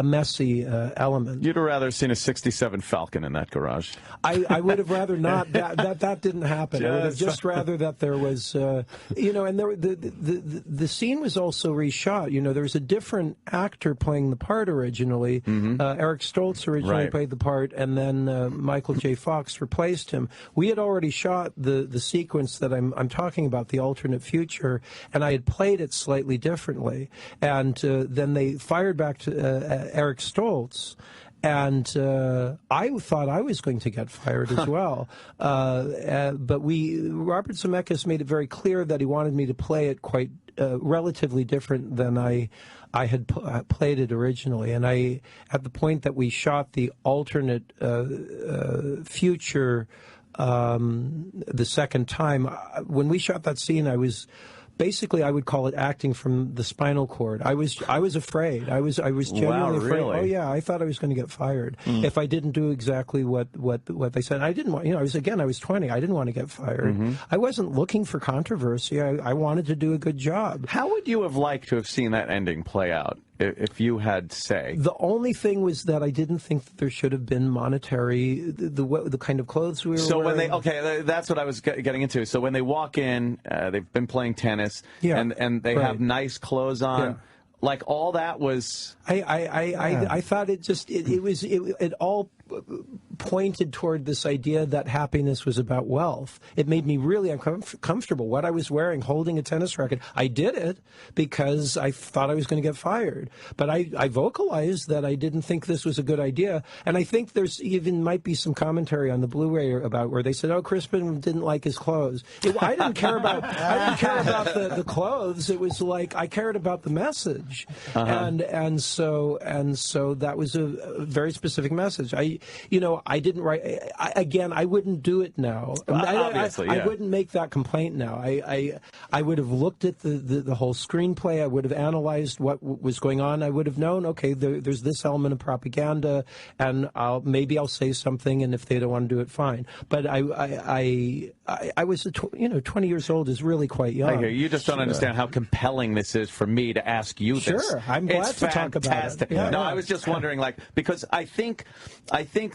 Speaker 5: messy element.
Speaker 3: You'd have rather seen a '67 Falcon in that garage.
Speaker 5: I would have rather not. That didn't happen. I would have just rather that there was, and there the scene was also reshot. There was a different actor playing the part originally. Eric Stoltz originally played the part, and then Michael J. Fox replaced him. We had already shot the sequence that I'm talking about, the alternate future, and I had played it slightly differently. And then they fired back to Eric Stoltz, and I thought I was going to get fired as well. But Robert Zemeckis made it very clear that he wanted me to play it quite relatively different than I had played it originally. And at the point that we shot the alternate future the second time, when we shot that scene, I would call it acting from the spinal cord. I was afraid. I was genuinely afraid.
Speaker 3: Really?
Speaker 5: Oh yeah, I thought I was going to get fired if I didn't do exactly what they said. I didn't want. I was 20. I didn't want to get fired. I wasn't looking for controversy. I wanted to do a good job.
Speaker 3: How would you have liked to have seen that ending play out? If you had say,
Speaker 5: the only thing was that I didn't think that there should have been monetary the kind of clothes we were wearing.
Speaker 3: When that's what I was getting into. So when they walk in, they've been playing tennis, and they have nice clothes on.
Speaker 5: Yeah.
Speaker 3: Like all that was.
Speaker 5: I thought it all pointed toward this idea that happiness was about wealth. It made me really uncomfortable. What I was wearing, holding a tennis racket, I did it because I thought I was going to get fired. But I vocalized that I didn't think this was a good idea. And I think there's even might be some commentary on the Blu-ray about where they said, "Oh, Crispin didn't like his clothes." I didn't care about the clothes. It was like I cared about the message, and so that was a very specific message. I didn't write. I wouldn't do it now.
Speaker 3: Obviously,
Speaker 5: I wouldn't make that complaint now. I would have looked at the whole screenplay. I would have analyzed what was going on. I would have known, okay, there's this element of propaganda, and maybe I'll say something, and if they don't want to do it, fine. But I was 20 years old is really quite young.
Speaker 3: I hear you. Just don't understand how compelling this is for me to ask you this.
Speaker 5: Sure, I'm glad to talk about it.
Speaker 3: Yeah, I was just wondering, because I think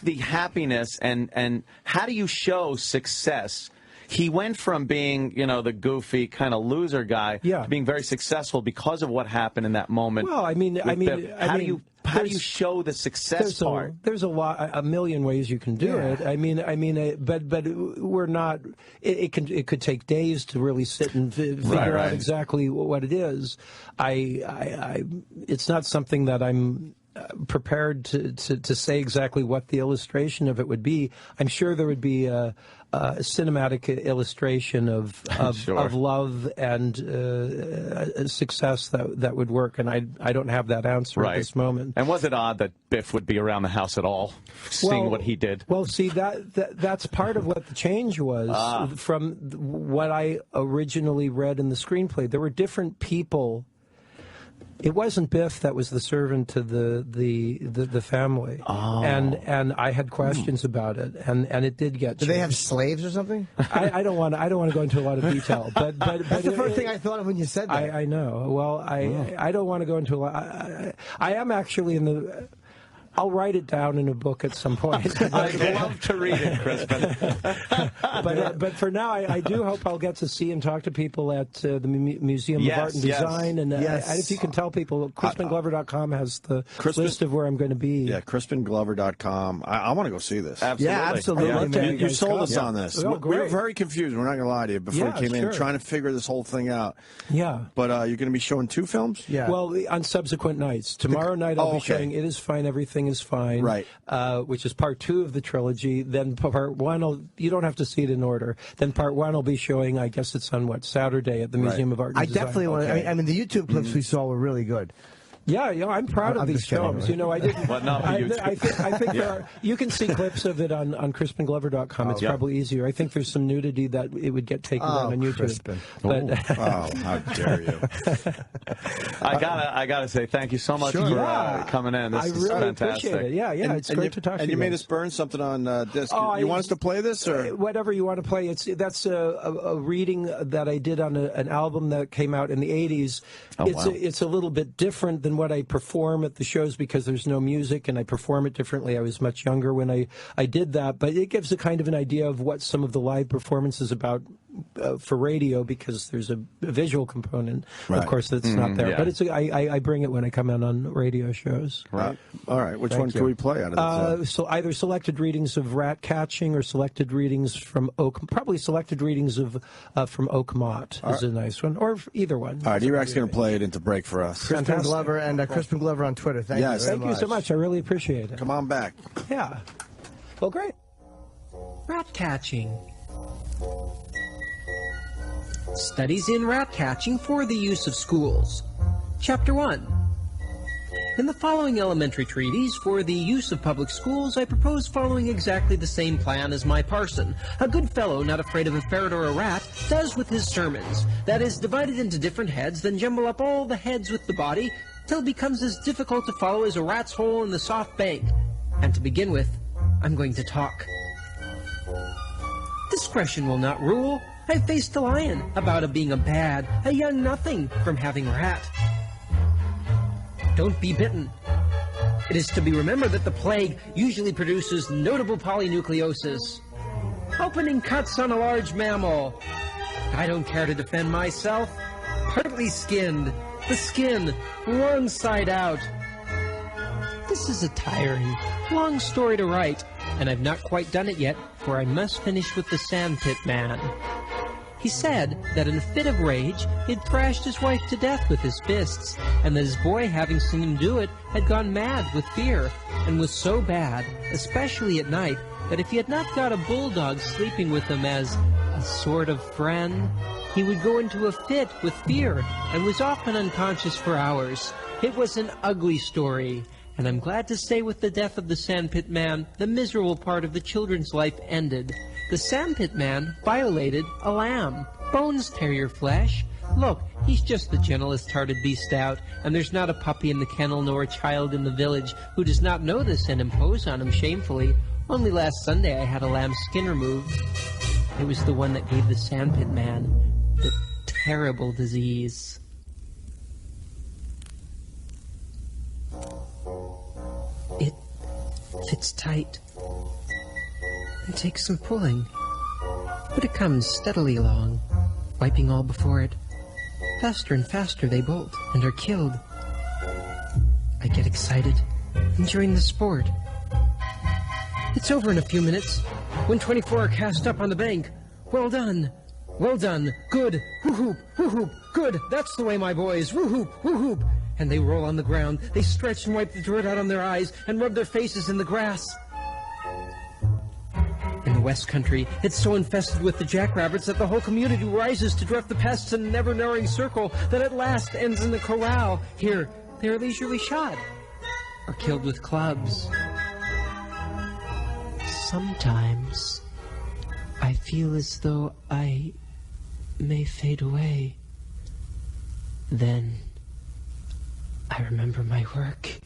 Speaker 3: the happiness and how do you show success? He went from being, the goofy kind of loser guy to being very successful because of what happened in that moment.
Speaker 5: Well, how
Speaker 3: do you show the success part?
Speaker 5: There's a million ways you can do it. But we're not. It could take days to really sit and figure out exactly what it is. It's not something that I'm prepared to say exactly what the illustration of it would be. I'm sure there would be a cinematic illustration of
Speaker 3: sure.
Speaker 5: of love and success that would work, and I don't have that answer at this moment.
Speaker 3: And was it odd that Biff would be around the house at all, seeing what he did?
Speaker 5: Well, see, that's part of what the change was from what I originally read in the screenplay. There were different people. It wasn't Biff that was the servant to the family, and I had questions about it, and it did get.
Speaker 6: Do they have slaves or something?
Speaker 5: I don't want to go into a lot of detail, but
Speaker 6: that's the first thing I thought of when you said that.
Speaker 5: I know. Well, I don't want to go into a lot. I am actually in the. I'll write it down in a book at some point.
Speaker 3: I'd love to read it, Crispin.
Speaker 5: but for now, I do hope I'll get to see and talk to people at the Museum of Art and Design. And if you can tell people, CrispinGlover.com has the list of where I'm going to be.
Speaker 4: Yeah, CrispinGlover.com. I want to go see this.
Speaker 3: Absolutely.
Speaker 6: Yeah, absolutely.
Speaker 4: You sold us on this.
Speaker 5: Oh,
Speaker 4: we were very confused. We're not going to lie to you. Before we came in, trying to figure this whole thing out.
Speaker 5: Yeah.
Speaker 4: But you're going to be showing 2 films?
Speaker 5: Yeah. Well, on subsequent nights. Tomorrow night I'll be showing It Is Fine, Everything Is Fine.
Speaker 4: Right.
Speaker 5: Which is part 2 of the trilogy. Then part 1, you don't have to see it in order. Then part 1 will be showing, I guess it's on, Saturday at the Museum of Art and Design.
Speaker 6: I definitely want to, I mean, the YouTube clips we saw were really good.
Speaker 5: Yeah, I'm proud of these films. You know, I didn't.
Speaker 3: Well, not for you.
Speaker 5: I think there are. You can see clips of it on CrispinGlover.com. It's probably easier. I think there's some nudity that it would get taken down on YouTube.
Speaker 6: Crispin.
Speaker 5: But
Speaker 4: how dare you!
Speaker 3: I gotta say thank you so much for coming in. This is
Speaker 5: really
Speaker 3: fantastic.
Speaker 5: Appreciate it. Yeah, it's great to talk to you.
Speaker 4: And you made us burn something on disc. You want us to play this or
Speaker 5: whatever you want to play? That's a reading that I did on an album that came out in the '80s. It's a little bit different than what I perform at the shows because there's no music and I perform it differently. I was much younger when I did that, but it gives a kind of an idea of what some of the live performance is about for radio because there's a visual component. Of course, that's not there, but I bring it when I come in on radio shows.
Speaker 4: Right. All right. Which one can we play out of this?
Speaker 5: So either selected readings of Rat Catching or selected readings from probably selected readings of from Oak Mott is a nice one, or either one.
Speaker 4: All right, E-Rac's going to play it into break for us.
Speaker 6: Crispin Glover and Crispin Glover on Twitter. Thank you very much.
Speaker 5: Thank you so much. I really appreciate it.
Speaker 4: Come on back.
Speaker 5: Yeah. Well, great. Rat catching. Studies in rat catching for the use of schools. Chapter 1. In the following elementary treatise for the use of public schools, I propose following exactly the same plan as my parson. A good fellow, not afraid of a ferret or a rat, does with his sermons. That is, divided into different heads, then jumble up all the heads with the body, till it becomes as difficult to follow as a rat's hole in the soft bank. And to begin with, I'm going to talk. Discretion will not rule. I faced a lion about being a young nothing from having rat. Don't be bitten. It is to be remembered that the plague usually produces notable polynucleosis. Opening cuts on a large mammal. I don't care to defend myself. Partly skinned. The skin, wrong side out. This is a tiring, long story to write, and I've not quite done it yet, for I must finish with the Sandpit Man. He said that in a fit of rage, he had thrashed his wife to death with his fists, and that his boy, having seen him do it, had gone mad with fear, and was so bad, especially at night, that if he had not got a bulldog sleeping with him as a sort of friend, he would go into a fit with fear, and was often unconscious for hours. It was an ugly story, and I'm glad to say with the death of the Sandpit Man, the miserable part of the children's life ended. The Sandpit Man violated a lamb. Bones tear your flesh. Look, he's just the gentlest-hearted beast out, and there's not a puppy in the kennel nor a child in the village who does not know this and impose on him shamefully. Only last Sunday I had a lamb's skin removed. It was the one that gave the Sandpit Man the terrible disease. It fits tight. It takes some pulling, but it comes steadily along, wiping all before it. Faster and faster they bolt and are killed. I get excited, enjoying the sport. It's over in a few minutes, when 24 are cast up on the bank. Well done, good, woo-hoop, woo-hoop, good, that's the way, my boys, woo-hoop, woo-hoop.
Speaker 1: and they roll on the ground. They stretch and wipe the dirt out on their eyes and rub their faces in the grass. In the West Country, it's so infested with the jackrabbits that the whole community rises to drive the pests in a never-narrowing circle that at last ends in the corral. Here, they are leisurely shot or killed with clubs. Sometimes I feel as though I may fade away. Then I remember my work.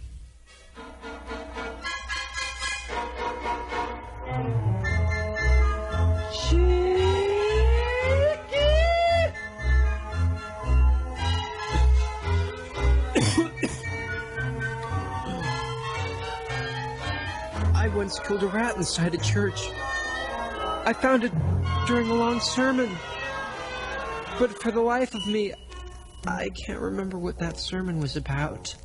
Speaker 1: I once killed a rat inside a church. I found it during a long sermon. But for the life of me, I can't remember what that sermon was about.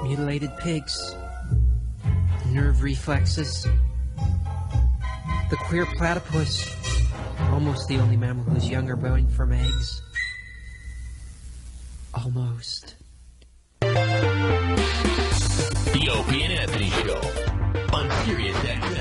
Speaker 1: Mutilated pigs, nerve reflexes, the queer platypus, almost the only mammal whose young are born from eggs. Almost.
Speaker 2: The Opie and Anthony Show on Sirius XM.